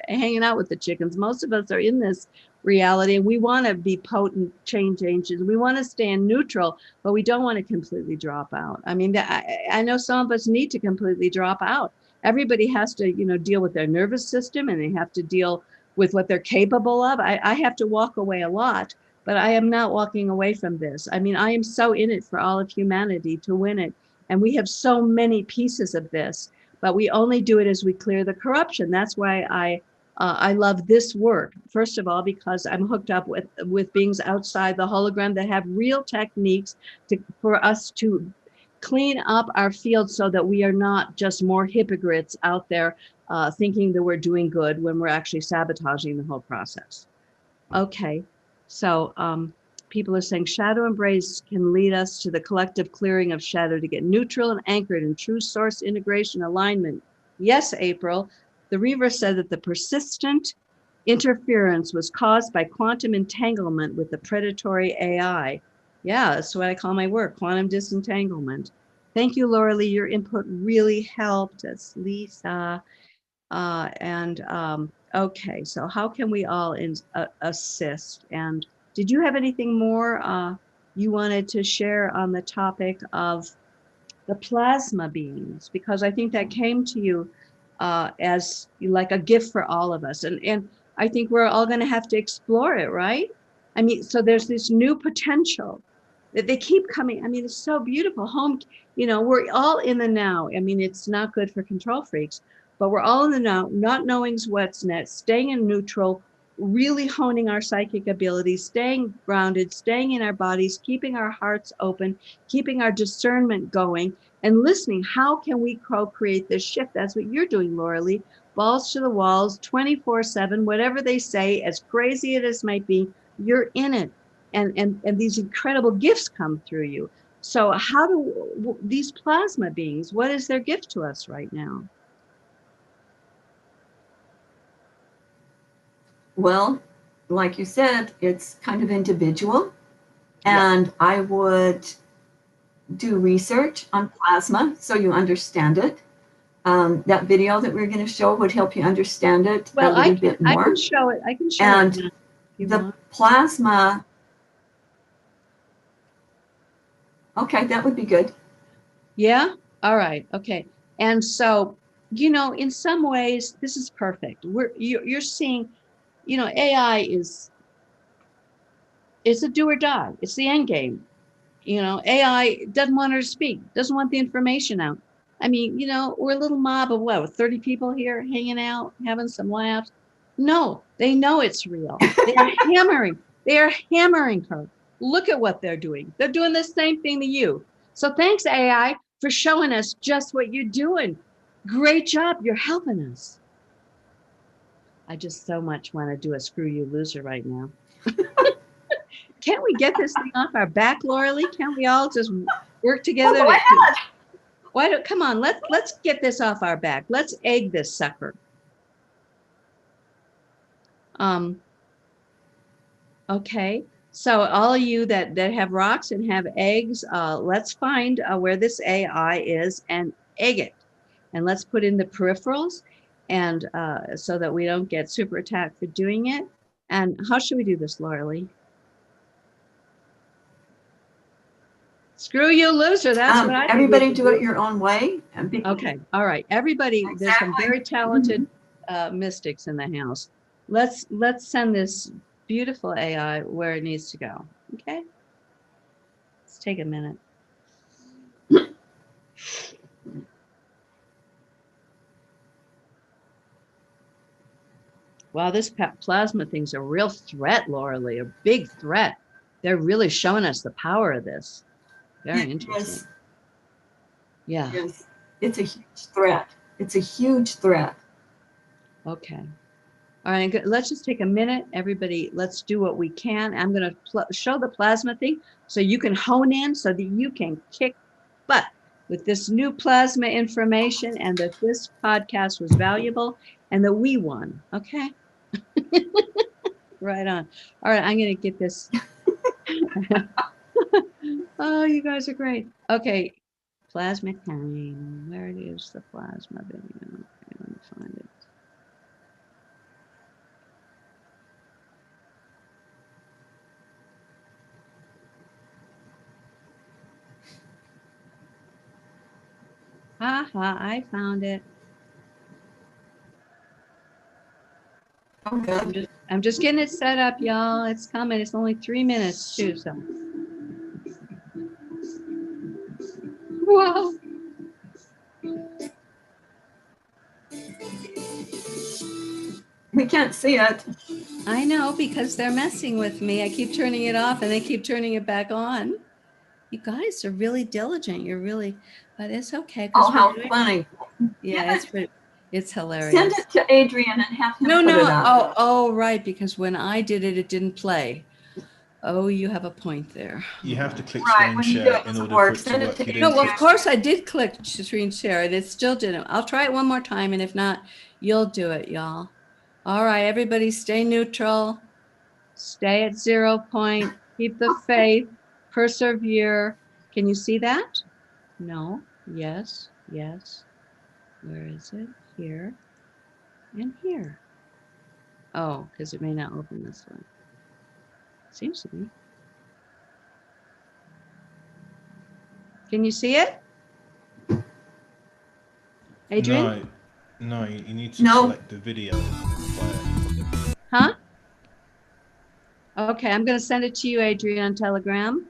hanging out with the chickens. Most of us are in this reality, and we want to be potent change agents. We want to stand neutral, but we don't want to completely drop out. I mean, I know some of us need to completely drop out. Everybody has to, deal with their nervous system, and they have to deal with what they're capable of. I have to walk away a lot. But I am not walking away from this. I mean, I am so in it for all of humanity to win it. And we have so many pieces of this, but we only do it as we clear the corruption. That's why I love this work. First of all, because I'm hooked up with beings outside the hologram that have real techniques for us to clean up our field so that we are not just more hypocrites out there thinking that we're doing good when we're actually sabotaging the whole process. Okay. So people are saying shadow embrace can lead us to the collective clearing of shadow to get neutral and anchored in true source integration alignment. Yes, April. The Reaver said that the persistent interference was caused by quantum entanglement with the predatory AI. Yeah, that's what I call my work, quantum disentanglement. Thank you, Laura Lee. Your input really helped. That's Lisa. Okay, so how can we all assist? And did you have anything more you wanted to share on the topic of the plasma beings? Because I think that came to you as like a gift for all of us. And I think we're all going to have to explore it, right? I mean, so there's this new potential that they keep coming. I mean, it's so beautiful. Home, we're all in the now. I mean, it's not good for control freaks. But we're all in the now, not knowing what's next, staying in neutral, really honing our psychic abilities, staying grounded, staying in our bodies, keeping our hearts open, keeping our discernment going, and listening. How can we co-create this shift? That's what you're doing, Laura Lee. Balls to the walls, 24/7, whatever they say, as crazy as it might be, you're in it. And these incredible gifts come through you. So how do these plasma beings, what is their gift to us right now? Well, like you said, it's kind of individual. And I would do research on plasma so you understand it. That video that we're going to show would help you understand it a little bit more. I can show it. And the plasma. Okay, that would be good. Yeah. All right. Okay. And so, in some ways, this is perfect. You're seeing. AI it's a do or die. It's the end game. AI doesn't want her to speak, doesn't want the information out. I mean, we're a little mob of 30 people here hanging out, having some laughs. No, they know it's real. They are hammering her. Look at what they're doing. They're doing the same thing to you. So thanks, AI, for showing us just what you're doing. Great job. You're helping us. I just so much want to do a screw you loser right now. Can't we get this thing off our back, Laura Lee? Can't we all just work together? Well, go ahead. Why don't, come on, let's get this off our back. Let's egg this sucker. Okay, so all of you that have rocks and have eggs, let's find where this AI is and egg it. And let's put in the peripherals, and so that we don't get super attacked for doing it. And how should we do this, Laura Lee? Screw you, loser. That's what I everybody do it your own way. Okay. All right. Everybody, Exactly. There's some very talented mystics in the house. Let's send this beautiful AI where it needs to go. Okay. Let's take a minute. Wow, this plasma thing's a real threat, Laura Lee, a big threat. They're really showing us the power of this. Very interesting. Yeah. Yes. It's a huge threat. It's a huge threat. Okay. All right, let's just take a minute. Everybody, let's do what we can. I'm going to show the plasma thing so you can hone in so that you can kick butt with this new plasma information, and that this podcast was valuable and that we won. Okay. Right on. All right, I'm going to get this. Oh, you guys are great. Okay. Plasma time. Where is the plasma video? Okay, let me find it. I found it. Oh, good. I'm just getting it set up, y'all. It's coming. It's only 3 minutes too, so. Wow. We can't see it. I know, because they're messing with me. I keep turning it off and they keep turning it back on. You guys are really diligent. You're really, but it's okay. Oh, how funny. Yeah, it's hilarious. Send it to Adrian and have him No. put it up. Oh, right. Because when I did it, it didn't play. Oh, you have a point there. You have to click Right, screen when you do share it, in it order works. for it Send to it work. to You me. didn't No, well, click- of course I did click screen share and it still didn't. I'll try it one more time, and if not, you'll do it, y'all. All right, everybody stay neutral. Stay at 0 point. Keep the faith. Persevere. Can you see that? No. Yes. Yes. Where is it? Here. And here. Oh, because it may not open this way. Seems to be. Can you see it? Adrian? No, you need to No. select the video. Huh? Okay, I'm going to send it to you, Adrian, on Telegram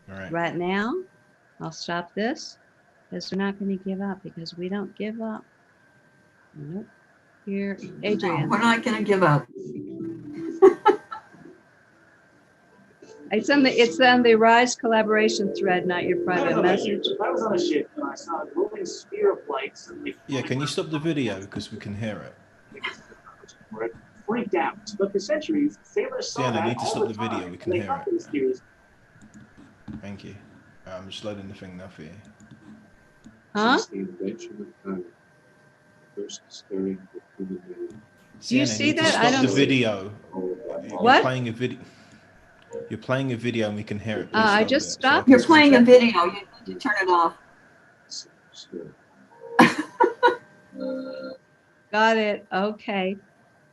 All right. right now. I'll stop this because we're not going to give up, because we don't give up. Nope. Here, No, Adrian. we're not going to give up. It's on the Rise collaboration thread, not your private message. I was on a ship and I saw a moving sphere of light suddenly. Yeah, can you stop the video because we can hear it? Where it freaked out. But for centuries, sailors saw Sienna, that need to all stop the the video, time, we can and they hear thought it. the mysterious. Thank you. I'm just loading the thing now for you. Huh? Since the invention of time, first stirring the human mind. Do you Sienna, see need to that? I stop don't the see- video. What? You're playing a video. You're playing a video and we can hear it. Please I stop just it. stopped. You're playing a video. You need to turn it off. Got it. Okay.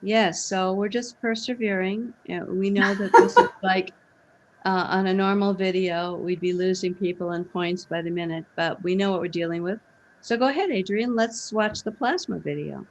Yes. So we're just persevering. We know that this is like on a normal video, we'd be losing people and points by the minute, but we know what we're dealing with. So go ahead, Adrian. Let's watch the plasma video.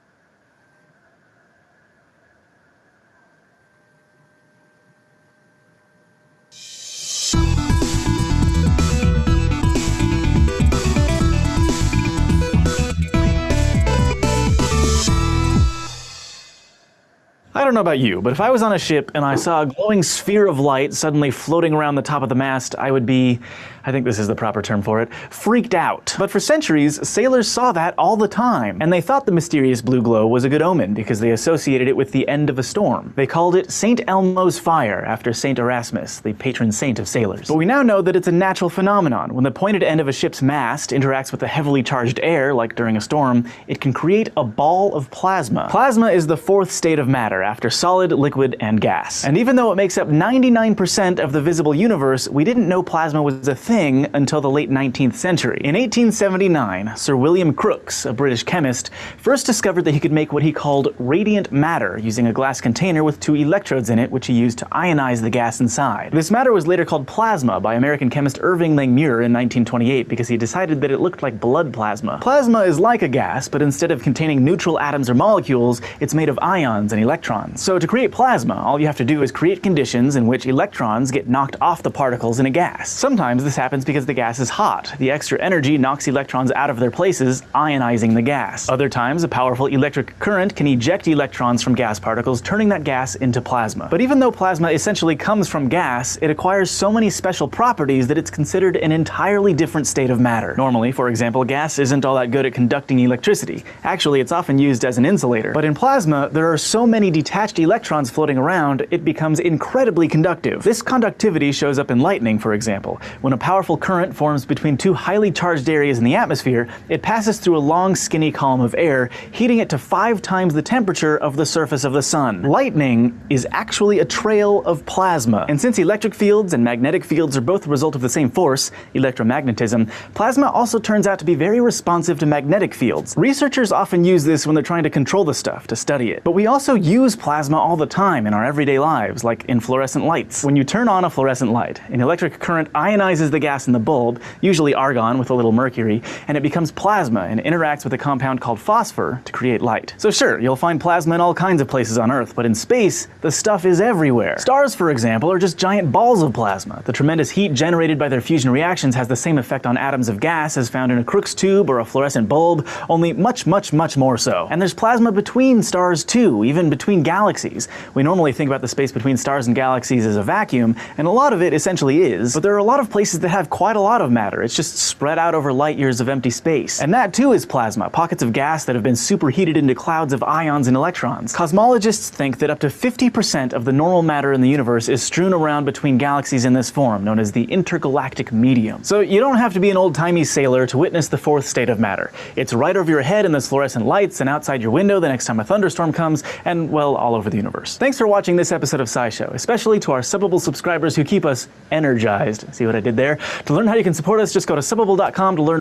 Hi don't know about you, but if I was on a ship and I saw a glowing sphere of light suddenly floating around the top of the mast, I would be, I think this is the proper term for it, freaked out. But for centuries, sailors saw that all the time, and they thought the mysterious blue glow was a good omen because they associated it with the end of a storm. They called it St. Elmo's fire after St. Erasmus, the patron saint of sailors. But we now know that it's a natural phenomenon. When the pointed end of a ship's mast interacts with the heavily charged air, like during a storm, it can create a ball of plasma. Plasma is the fourth state of matter after solid, liquid, and gas. And even though it makes up 99% of the visible universe, we didn't know plasma was a thing until the late 19th century. In 1879, Sir William Crookes, a British chemist, first discovered that he could make what he called radiant matter using a glass container with 2 electrodes in it, which he used to ionize the gas inside. This matter was later called plasma by American chemist Irving Langmuir in 1928 because he decided that it looked like blood plasma. Plasma is like a gas, but instead of containing neutral atoms or molecules, it's made of ions and electrons. So to create plasma, all you have to do is create conditions in which electrons get knocked off the particles in a gas. Sometimes this happens because the gas is hot. The extra energy knocks electrons out of their places, ionizing the gas. Other times, a powerful electric current can eject electrons from gas particles, turning that gas into plasma. But even though plasma essentially comes from gas, it acquires so many special properties that it's considered an entirely different state of matter. Normally, for example, gas isn't all that good at conducting electricity. Actually, it's often used as an insulator. But in plasma, there are so many detached electrons floating around, it becomes incredibly conductive. This conductivity shows up in lightning, for example. When a powerful current forms between 2 highly charged areas in the atmosphere, it passes through a long, skinny column of air, heating it to 5 times the temperature of the surface of the sun. Lightning is actually a trail of plasma. And since electric fields and magnetic fields are both the result of the same force, electromagnetism, plasma also turns out to be very responsive to magnetic fields. Researchers often use this when they're trying to control the stuff, to study it. But we also use plasma all the time in our everyday lives, like in fluorescent lights. When you turn on a fluorescent light, an electric current ionizes the gas in the bulb, usually argon with a little mercury, and it becomes plasma and interacts with a compound called phosphor to create light. So sure, you'll find plasma in all kinds of places on Earth, but in space, the stuff is everywhere. Stars, for example, are just giant balls of plasma. The tremendous heat generated by their fusion reactions has the same effect on atoms of gas as found in a Crookes tube or a fluorescent bulb, only much, much, much more so. And there's plasma between stars too, even between galaxies. We normally think about the space between stars and galaxies as a vacuum, and a lot of it essentially is, but there are a lot of places that have quite a lot of matter. It's just spread out over light years of empty space. And that too is plasma, pockets of gas that have been superheated into clouds of ions and electrons. Cosmologists think that up to 50% of the normal matter in the universe is strewn around between galaxies in this form, known as the intergalactic medium. So you don't have to be an old-timey sailor to witness the fourth state of matter. It's right over your head in those fluorescent lights and outside your window the next time a thunderstorm comes, and well, all over the universe. Thanks for watching this episode of SciShow, especially to our Subbable subscribers who keep us energized. See what I did there? To learn how you can support us, just go to subbable.com to learn.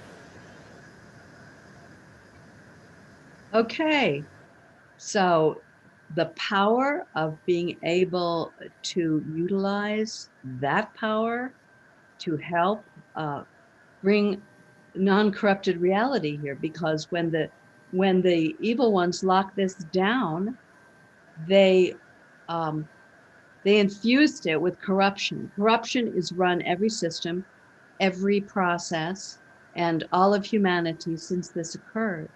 Okay, so the power of being able to utilize that power to help bring non-corrupted reality here, because when the evil ones lock this down, they infused it with corruption. Corruption is run every system, every process, and all of humanity since this occurred.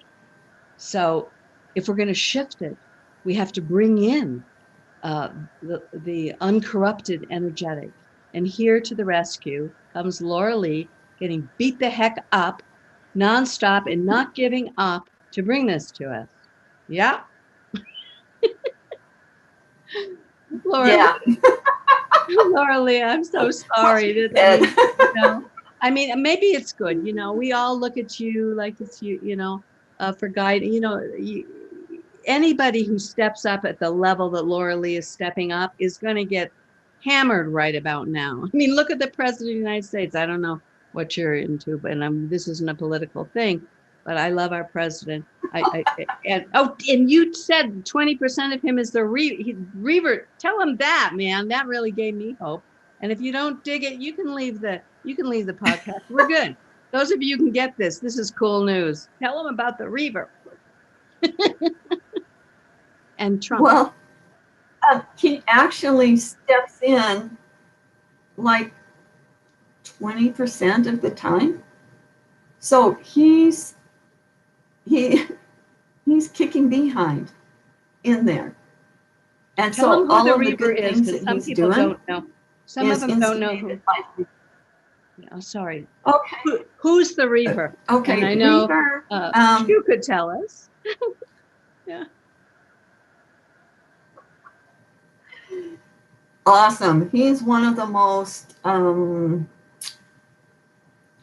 So if we're going to shift it, we have to bring in the uncorrupted energetic. And here to the rescue comes Laura Lee, getting beat the heck up nonstop and not giving up to bring this to us. Yeah. Laura, Yeah. Laura Lee, I'm so sorry. I mean, maybe it's good. You know, we all look at you like it's you, for guiding. You know, anybody who steps up at the level that Laura Lee is stepping up is going to get hammered right about now. I mean, look at the president of the United States. I don't know what you're into, but this isn't a political thing, but I love our president. And you said 20% of him is the Reaver. Tell him that, man. That really gave me hope. And if you don't dig it, you can leave the podcast. We're good. Those of you who can get this. This is cool news. Tell them about the Reaver. And Trump. Well, he actually steps in like 20% of the time. So he's kicking behind in there. And Tell them so who all the of the Reaver good is, things because that some he's people doing don't know. Some of is them don't know who. instigated by. Oh, sorry. Okay. Who's the Reaver? Okay. And I know Reaver. you could tell us. Yeah. Awesome. He's one of the most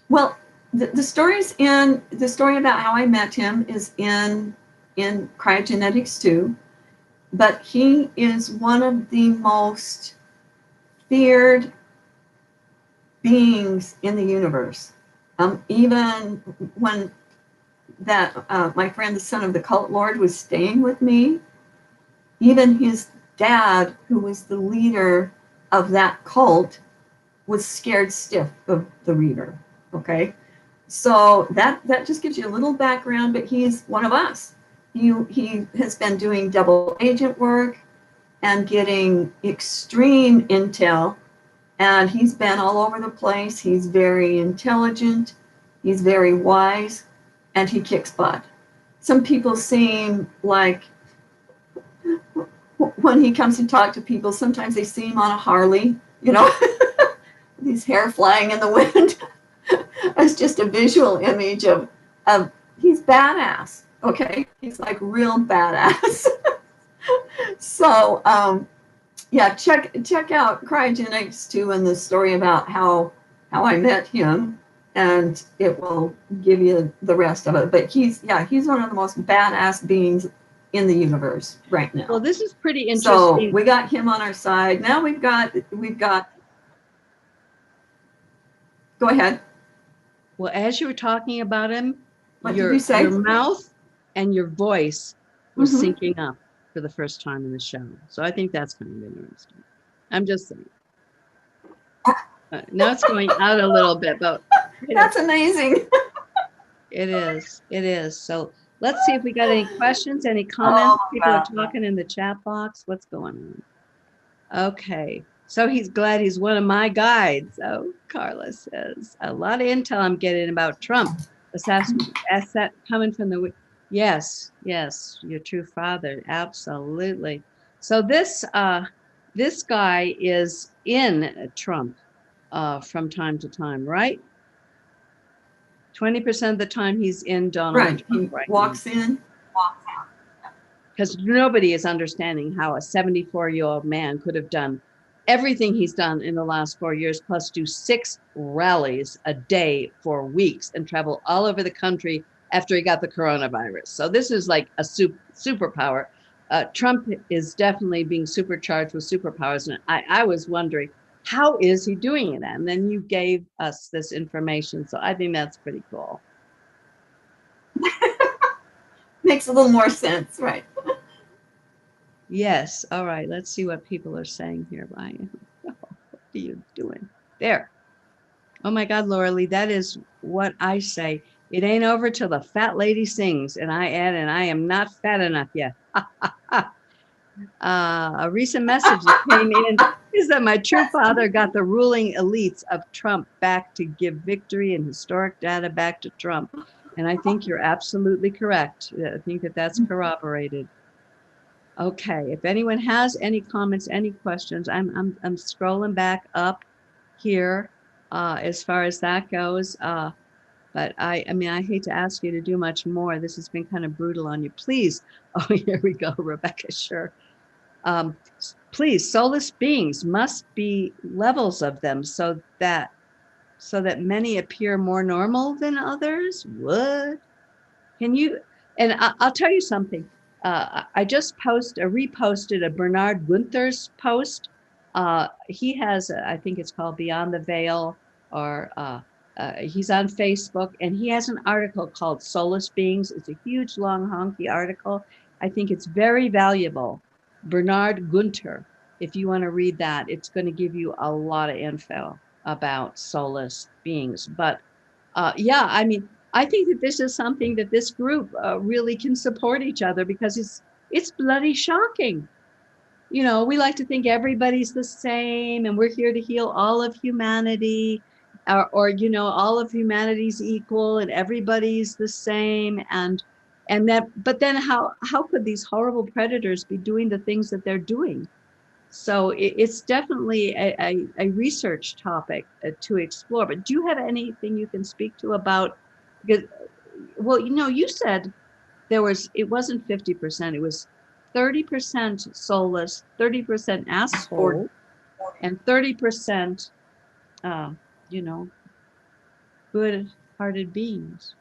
well. The stories in the story about how I met him is in Kryahgenetics too, but he is one of the most feared beings in the universe. Even when that my friend, the son of the cult lord, was staying with me, even his dad, who was the leader of that cult, was scared stiff of the Reaver. Okay, so that just gives you a little background. But he's one of us. He has been doing double agent work and getting extreme intel, and he's been all over the place. He's very intelligent, he's very wise, and he kicks butt. Some people seem like, when he comes to talk to people, sometimes they see him on a Harley, you know, these hair flying in the wind. It's just a visual image of he's badass. Okay, he's like real badass. So yeah, check out Kryahgenetics too, and the story about how I met him, and it will give you the rest of it. But he's one of the most badass beings in the universe right now. Well, this is pretty interesting. So we got him on our side. Now we've got. Go ahead. Well, as you were talking about him, What did you say? your mouth and your voice was Mhm. syncing up for the first time in the show. So I think that's kind of interesting. I'm just saying. Now it's going out a little bit, but That's amazing. it is. It is. So let's see if we got any questions, any comments. Oh, People are wow. talking in the chat box. What's going on? Okay. So he's glad he's one of my guides. Oh, Carla says, a lot of intel I'm getting about Trump. Asset coming from the, yes, your true father. Absolutely. So this guy is in Trump from time to time, right? 20% of the time he's in Donald Right. Trump He right walks in, walks out. because nobody is understanding how a 74-year-old man could have done everything he's done in the last 4 years, plus do 6 rallies a day for weeks and travel all over the country after he got the coronavirus. So this is like a superpower. Trump is definitely being supercharged with superpowers. And I was wondering, how is he doing it? And then you gave us this information. So I think that's pretty cool. Makes a little more sense, right? Yes. All right. Let's see what people are saying here. Ryan. What are you doing? There. Oh my God, Laura Lee, that is what I say. It ain't over till the fat lady sings. And I add, and I am not fat enough yet. A recent message that came in is that my true father got the ruling elites of Trump back to give victory and historic data back to Trump. And I think you're absolutely correct. I think that that's corroborated. Okay, if anyone has any comments, any questions, I'm scrolling back up here as far as that goes. But I mean, I hate to ask you to do much more. This has been kind of brutal on you. Please, oh, here we go, Rebecca, sure. Please, soulless beings must be levels of them so that many appear more normal than others. What? Can you, and I'll tell you something. I just reposted a Bernard Gunther's post. He has, I think it's called Beyond the Veil, or he's on Facebook, and he has an article called Soulless Beings. It's a huge, long, honky article. I think it's very valuable. Bernard Gunther, if you want to read that, it's going to give you a lot of info about soulless beings. But yeah, I mean, I think that this is something that this group really can support each other, because it's bloody shocking. You know, we like to think everybody's the same and we're here to heal all of humanity, or you know, all of humanity's equal and everybody's the same. And And but then how could these horrible predators be doing the things that they're doing? So it's definitely a research topic to explore. But do you have anything you can speak to about, because, well, you said it wasn't 50%, it was 30% soulless, 30% asshole, and 30%, good-hearted beings.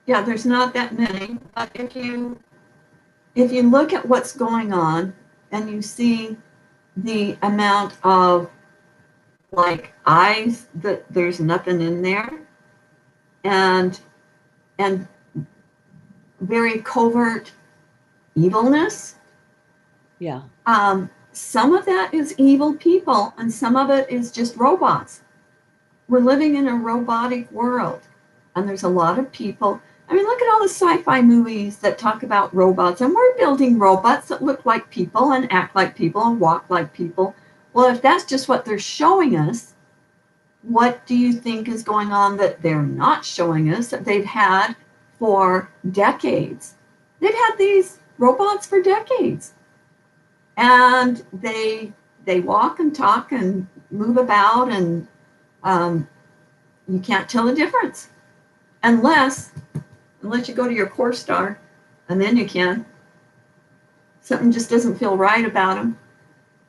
Yeah, there's not that many, but if you look at what's going on and you see the amount of like eyes that there's nothing in there, and very covert evilness. Yeah. Some of that is evil people and some of it is just robots. We're living in a robotic world and there's a lot of people. I mean, look at all the sci-fi movies that talk about robots, and we're building robots that look like people and act like people and walk like people. Well, if that's just what they're showing us, what do you think is going on that they're not showing us, that they've had for decades? They've had these robots for decades. And they walk and talk and move about, and you can't tell the difference unless you go to your core star, and then you can. Something just doesn't feel right about them.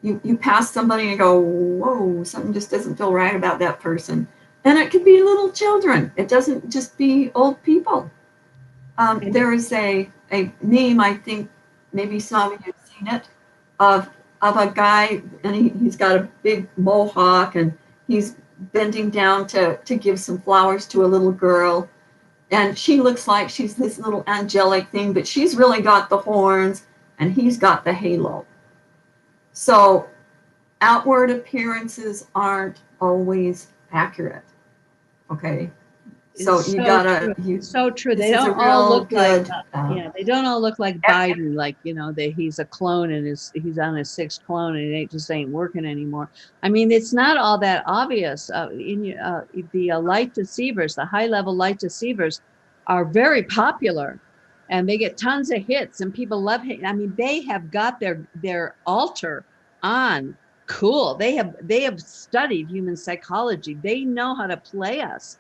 You pass somebody and go, whoa, something just doesn't feel right about that person. And it could be little children. It doesn't just be old people. There is a meme, I think maybe some of you have seen it, of a guy, and he's got a big mohawk, and he's bending down to give some flowers to a little girl. And she looks like she's this little angelic thing, but she's really got the horns, and he's got the halo. So outward appearances aren't always accurate. Okay. So you gotta, so true. They don't all look like, they don't all look like Biden, like, he's a clone and he's on his 6th clone and it just ain't working anymore. I mean, it's not all that obvious. The light deceivers, the high level light deceivers are very popular and they get tons of hits and people love it. I mean, they have got their altar on. Cool. They have studied human psychology. They know how to play us.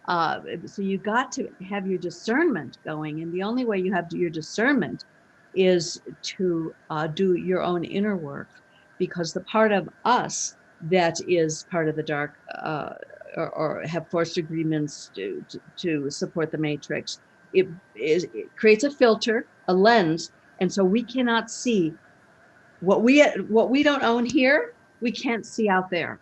So you got to have your discernment going, and the only way you have your discernment is to do your own inner work, because the part of us that is part of the dark or have forced agreements to support the matrix, it creates a filter, a lens, and so we cannot see what we don't own here. We can't see out there,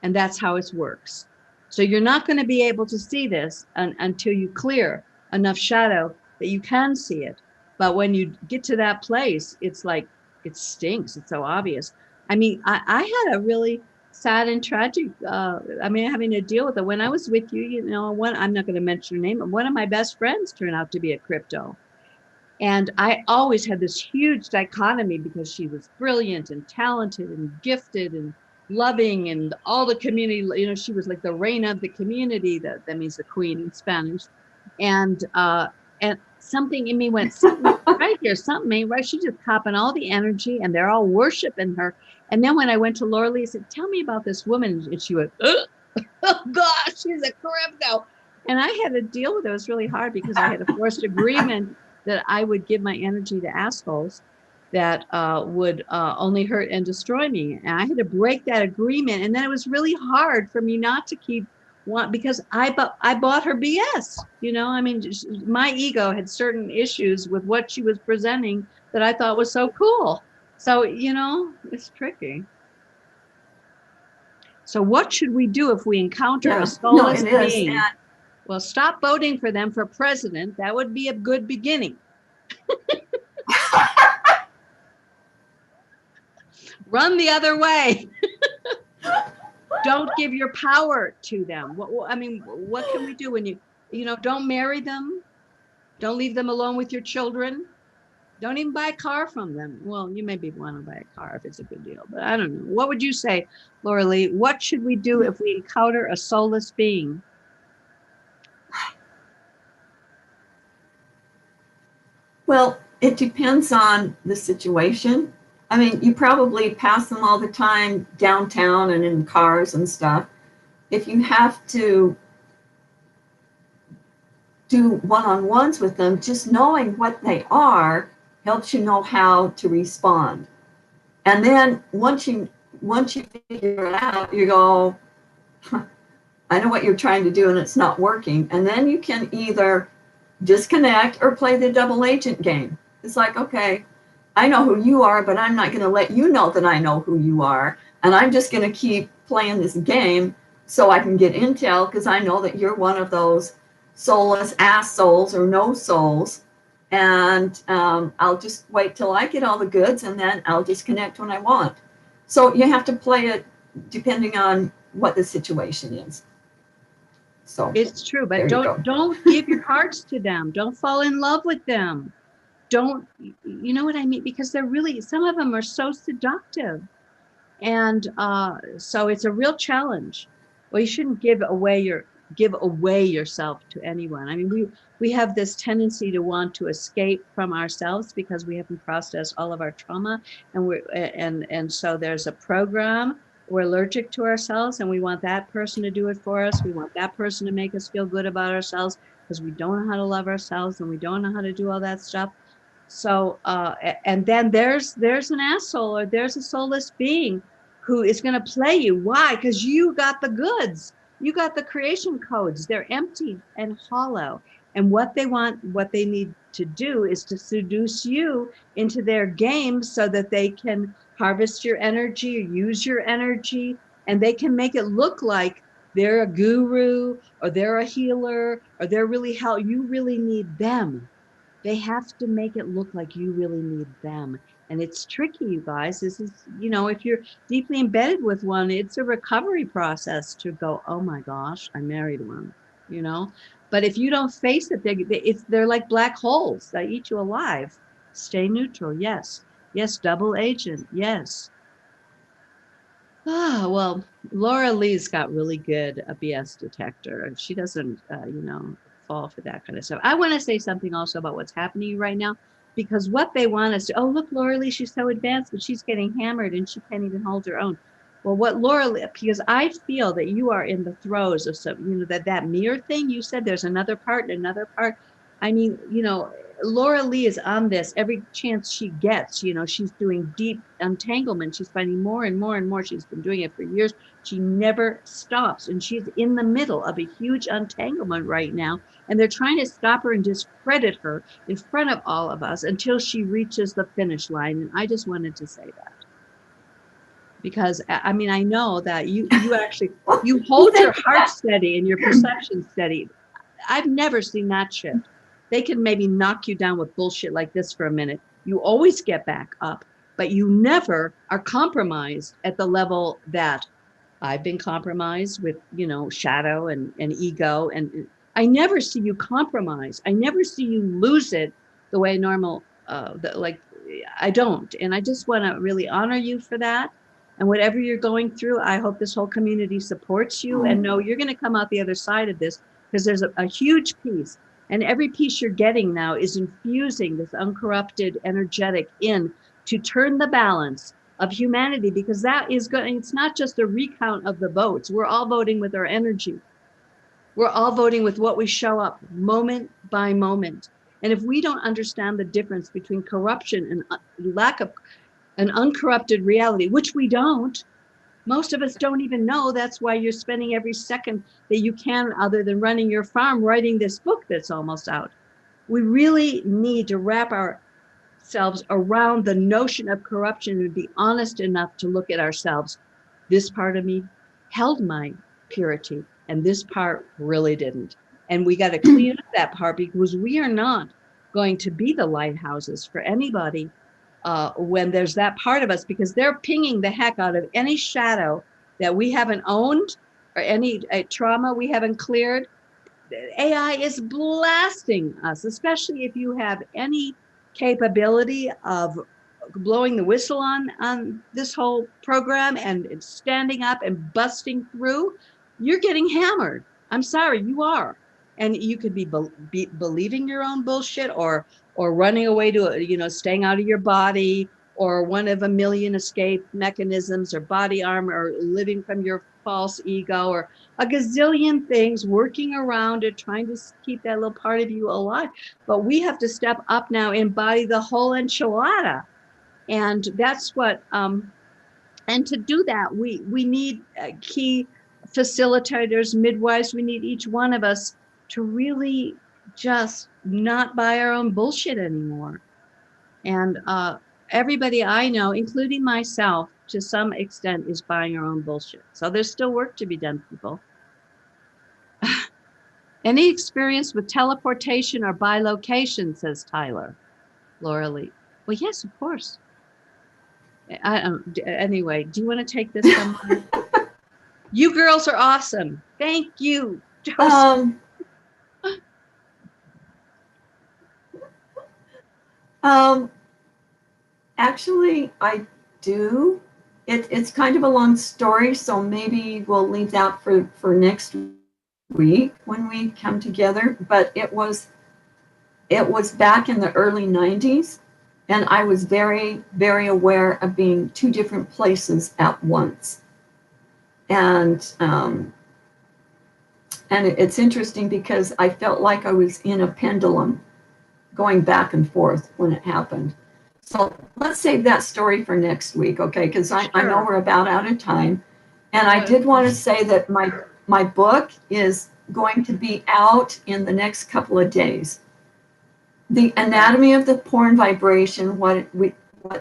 and that's how it works. So you're not going to be able to see this until you clear enough shadow that you can see it. But when you get to that place, it's like, it stinks. It's so obvious. I mean, I had a really sad and tragic, having to deal with it. When I was with you, I'm not going to mention her name, but one of my best friends turned out to be a crypto. And I always had this huge dichotomy because she was brilliant and talented and gifted and loving, and all the community, she was like the reina of the community. That means the queen in Spanish. And something in me went, something right here, something ain't right. She's just copping all the energy and they're all worshiping her. And then when I went to Laura Lee, I said, tell me about this woman. And she went, oh gosh, she's a crypto. And I had to deal with it. It was really hard because I had a forced agreement that I would give my energy to assholes that would only hurt and destroy me. And I had to break that agreement. And then it was really hard for me not to keep because I bought her BS. I mean, my ego had certain issues with what she was presenting that I thought was so cool. So, it's tricky. So what should we do if we encounter a soulless being? Well, stop voting for them for president. That would be a good beginning. Run the other way. Don't give your power to them. What can we do when don't marry them? Don't leave them alone with your children. Don't even buy a car from them. Well, you maybe want to buy a car if it's a good deal, but I don't know. What would you say, Laura Lee? What should we do if we encounter a soulless being? Well, it depends on the situation. I mean, you probably pass them all the time downtown and in cars and stuff. If you have to do one-on-ones with them, just knowing what they are helps you know how to respond. And then once you figure it out, you go, I know what you're trying to do and it's not working. And then you can either disconnect or play the double agent game. It's like, okay, I know who you are, but I'm not going to let you know that I know who you are. And I'm just going to keep playing this game so I can get intel, because I know that you're one of those soulless ass souls or no souls. And I'll just wait till I get all the goods, and then I'll disconnect when I want. So you have to play it depending on what the situation is. So It's true, there but you go. don't give your cards to them. Don't fall in love with them. Don't, you know what I mean? Because they're really, some of them are so seductive. And so it's a real challenge. Well, you shouldn't give away yourself to anyone. I mean, we have this tendency to want to escape from ourselves because we haven't processed all of our trauma, and so there's a program. We're allergic to ourselves, and we want that person to do it for us. We want that person to make us feel good about ourselves because we don't know how to love ourselves and we don't know how to do all that stuff. So, and then there's an asshole, or there's a soulless being who is going to play you. Why? Because you got the goods. You got the creation codes. They're empty and hollow. And what they want, what they need to do is to seduce you into their game so that they can harvest your energy or use your energy. And they can make it look like they're a guru or they're a healer or they're really how you really need them. They have to make it look like you really need them. And it's tricky, you guys. This is, you know, if you're deeply embedded with one, it's a recovery process to go, oh my gosh, I married one, you know. But if you don't face it, they're like black holes that eat you alive. Stay neutral. Yes. Yes. Double agent. Yes. Ah, well, Laura Lee's got really good a BS detector. She doesn't, you know, fall for that kind of stuff. I want to say something also about what's happening right now, because what they want us to, oh, look, Laura Lee, she's so advanced, but she's getting hammered and she can't even hold her own. Well, what Laura Lee, because I feel that you are in the throes of some, you know, that mirror thing you said, there's another part. I mean, you know, Laura Lee is on this every chance she gets. You know, she's doing deep entanglement. She's finding more and more and more. She's been doing it for years. She never stops. And she's in the middle of a huge entanglement right now. And they're trying to stop her and discredit her in front of all of us until she reaches the finish line. And I just wanted to say that. Because, I mean, I know that you actually, you hold your heart steady and your perception steady. I've never seen that shit. They can maybe knock you down with bullshit like this for a minute. You always get back up, but you never are compromised at the level that I've been compromised with, you know, shadow and ego. And I never see you compromise. I never see you lose it the way normal, I don't. And I just want to really honor you for that. And whatever you're going through, I hope this whole community supports you and know you're going to come out the other side of this, because there's a huge piece. And every piece you're getting now is infusing this uncorrupted energetic in to turn the balance of humanity, because that is going, it's not just a recount of the votes. We're all voting with our energy. We're all voting with what we show up moment by moment. And if we don't understand the difference between corruption and lack of an uncorrupted reality, which we don't, most of us don't even know. That's why you're spending every second that you can, other than running your farm, writing this book that's almost out. We really need to wrap ourselves around the notion of corruption and be honest enough to look at ourselves. This part of me held my purity, and this part really didn't. And we got to clean up that part, because we are not going to be the lighthouses for anybody when there's that part of us, because they're pinging the heck out of any shadow that we haven't owned or any trauma we haven't cleared. AI is blasting us, especially if you have any capability of blowing the whistle on this whole program and standing up and busting through. You're getting hammered. I'm sorry, you are. And you could be believing your own bullshit, or running away to, staying out of your body, or one of a million escape mechanisms, or body armor, or living from your false ego, or a gazillion things working around it, trying to keep that little part of you alive. But we have to step up now, embody the whole enchilada. And that's what, and to do that, we need key facilitators, midwives. We need each one of us to really just not buy our own bullshit anymore. And everybody I know, including myself, to some extent, is buying our own bullshit. So there's still work to be done, people. Any experience with teleportation or bilocation, says Tyler. Laura Lee. Well, yes, of course. Anyway, do you want to take this somewhere? You girls are awesome. Thank you. Actually, I do. It's kind of a long story, so maybe we'll leave that for next week when we come together. But it was back in the early 90s, and I was very, very aware of being two different places at once. And it's interesting because I felt like I was in a pendulum going back and forth when it happened. So let's save that story for next week, okay? Because I know we're about out of time. And I did want to say that my book is going to be out in the next couple of days. The Anatomy of the Porn Vibration, what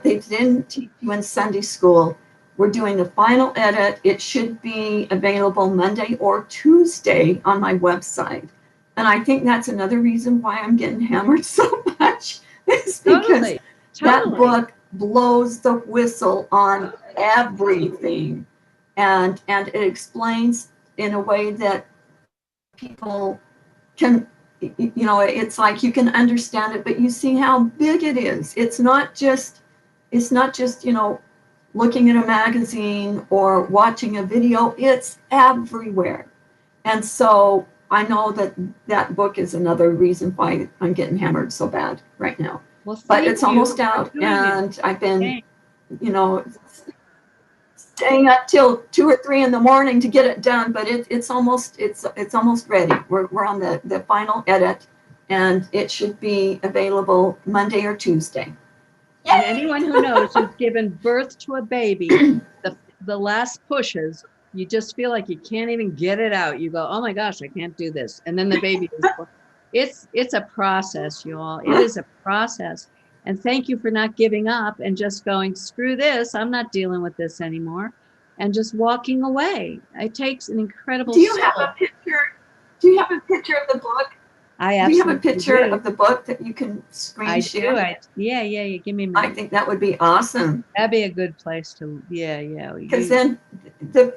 they didn't teach you in Sunday school, we're doing the final edit. It should be available Monday or Tuesday on my website. And I think that's another reason why I'm getting hammered so much, is because that book blows the whistle on everything. And it explains in a way that people can, it's like you can understand it, but you see how big it is. It's not just, looking at a magazine or watching a video. It's everywhere. And so I know that book is another reason why I'm getting hammered so bad right now. Well, but it's almost out, and I've been, staying up till 2 or 3 in the morning to get it done. But it's almost ready. We're on the final edit, and it should be available Monday or Tuesday. And anyone who knows who's given birth to a baby, the last pushes, you just feel like you can't even get it out. You go, oh my gosh, I can't do this. And then the baby is born. It's a process, you all. It is a process. And thank you for not giving up and just going, screw this, I'm not dealing with this anymore, and just walking away. It takes an incredible Do you have a picture? Do you have a picture of the book? I absolutely do. You have a picture of the book that you can screen share? I do. Yeah. Give me a minute. I think that would be awesome. That'd be a good place to, yeah. Because then the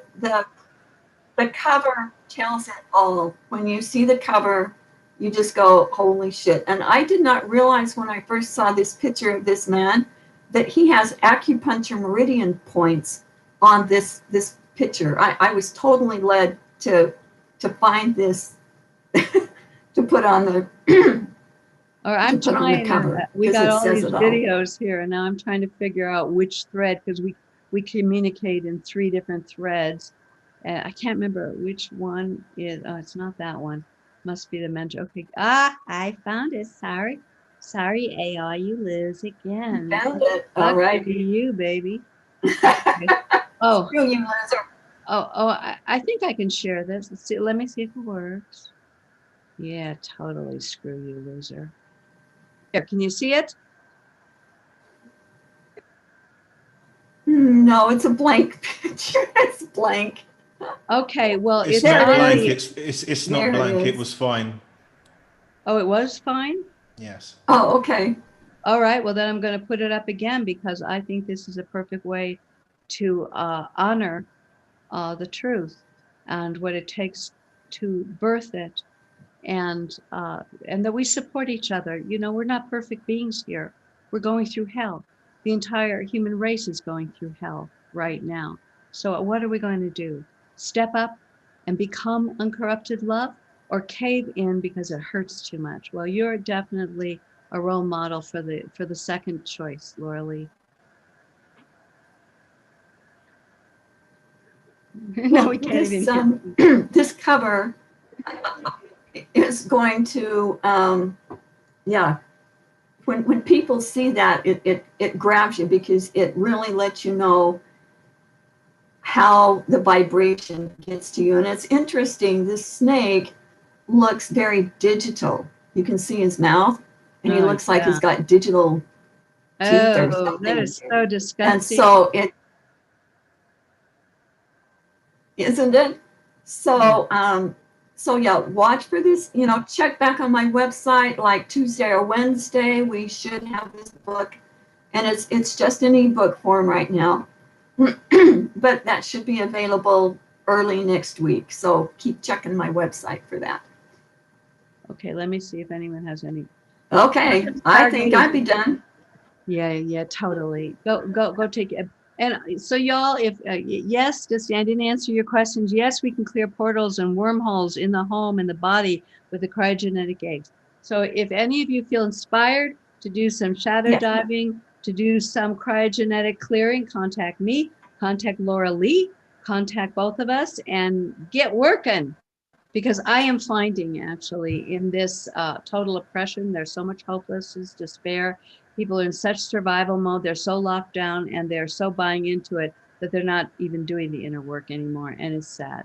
cover tells it all. When you see the cover, you just go, holy shit. And I did not realize when I first saw this picture of this man that he has acupuncture meridian points on this picture. I was totally led to find this to put on the or I'm trying cover, we got all these videos here, and now I'm trying to figure out which thread, because we communicate in 3 different threads. I can't remember which one is. Oh, it's not that one. Must be the mentor. Okay. I found it. Sorry, AI, you lose again. You found it. All right. You, baby. Okay. Oh, you loser. I think I can share this. Let me see if it works. Yeah, totally. Screw you, loser. Here, can you see it? No, it's a blank picture. It's blank. Okay, well, it's not blank. It's not blank. It was fine. Oh, it was fine? Yes. Oh, okay. All right. Well, then I'm going to put it up again, because I think this is a perfect way to honor the truth and what it takes to birth it, and that we support each other. We're not perfect beings here. We're going through hell. The entire human race is going through hell right now. So what are we going to do? Step up and become uncorrupted love, or cave in because it hurts too much. Well, you're definitely a role model for the second choice, Laura Lee. No, we can't this, even this cover is going to, yeah, when people see that, it grabs you because it really lets you know how the vibration gets to you. And it's interesting, this snake looks very digital. You can see his mouth, and he looks like he's got digital teeth or something. That is so disgusting. And so it, isn't it? So, so yeah, watch for this, you know, check back on my website, like Tuesday or Wednesday, we should have this book, and it's just in ebook form right now, but that should be available early next week. So keep checking my website for that. Okay, let me see if anyone has any. Okay, I think I'd be done. Yeah, totally. Go take it. And so y'all, if yes, just I didn't answer your questions. Yes, we can clear portals and wormholes in the home and the body with the cryogenetic eggs. So if any of you feel inspired to do some shadow diving, to do some cryogenetic clearing, contact me, contact Laura Lee, contact both of us, and get working. Because I am finding actually in this total oppression, there's so much hopelessness, despair. People are in such survival mode. They're so locked down and they're so buying into it that they're not even doing the inner work anymore. And it's sad.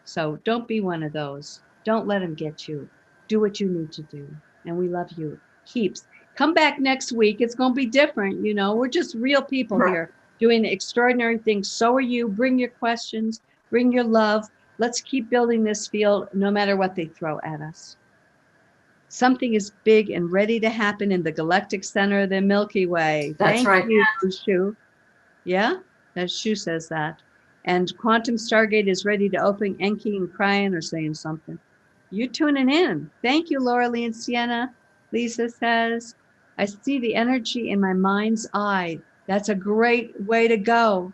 So don't be one of those. Don't let them get you. Do what you need to do. And we love you heaps. Come back next week. It's going to be different. You know, we're just real people here doing extraordinary things. So are you. Bring your questions, bring your love. Let's keep building this field no matter what they throw at us. Something is big and ready to happen in the galactic center of the Milky Way. That's right. Thank you, Shu. Yeah, that Shu says that. And Quantum Stargate is ready to open. Enki and crying or saying something. You tuning in. Thank you, Laura Lee and Sienna. Lisa says, I see the energy in my mind's eye. That's a great way to go.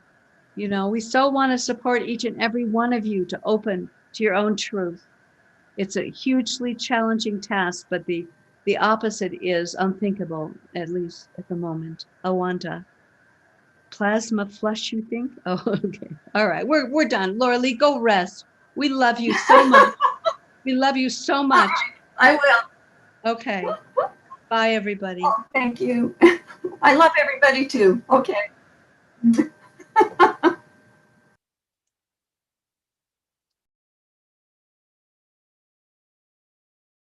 You know, we so want to support each and every one of you to open to your own truth. It's a hugely challenging task, but the opposite is unthinkable, at least at the moment. Awanda. Plasma flush, you think? Oh, okay. All right, we're done. Laura Lee, go rest. We love you so much. We love you so much. I will. Okay. Bye, everybody. Oh, thank you. I love everybody too. Okay.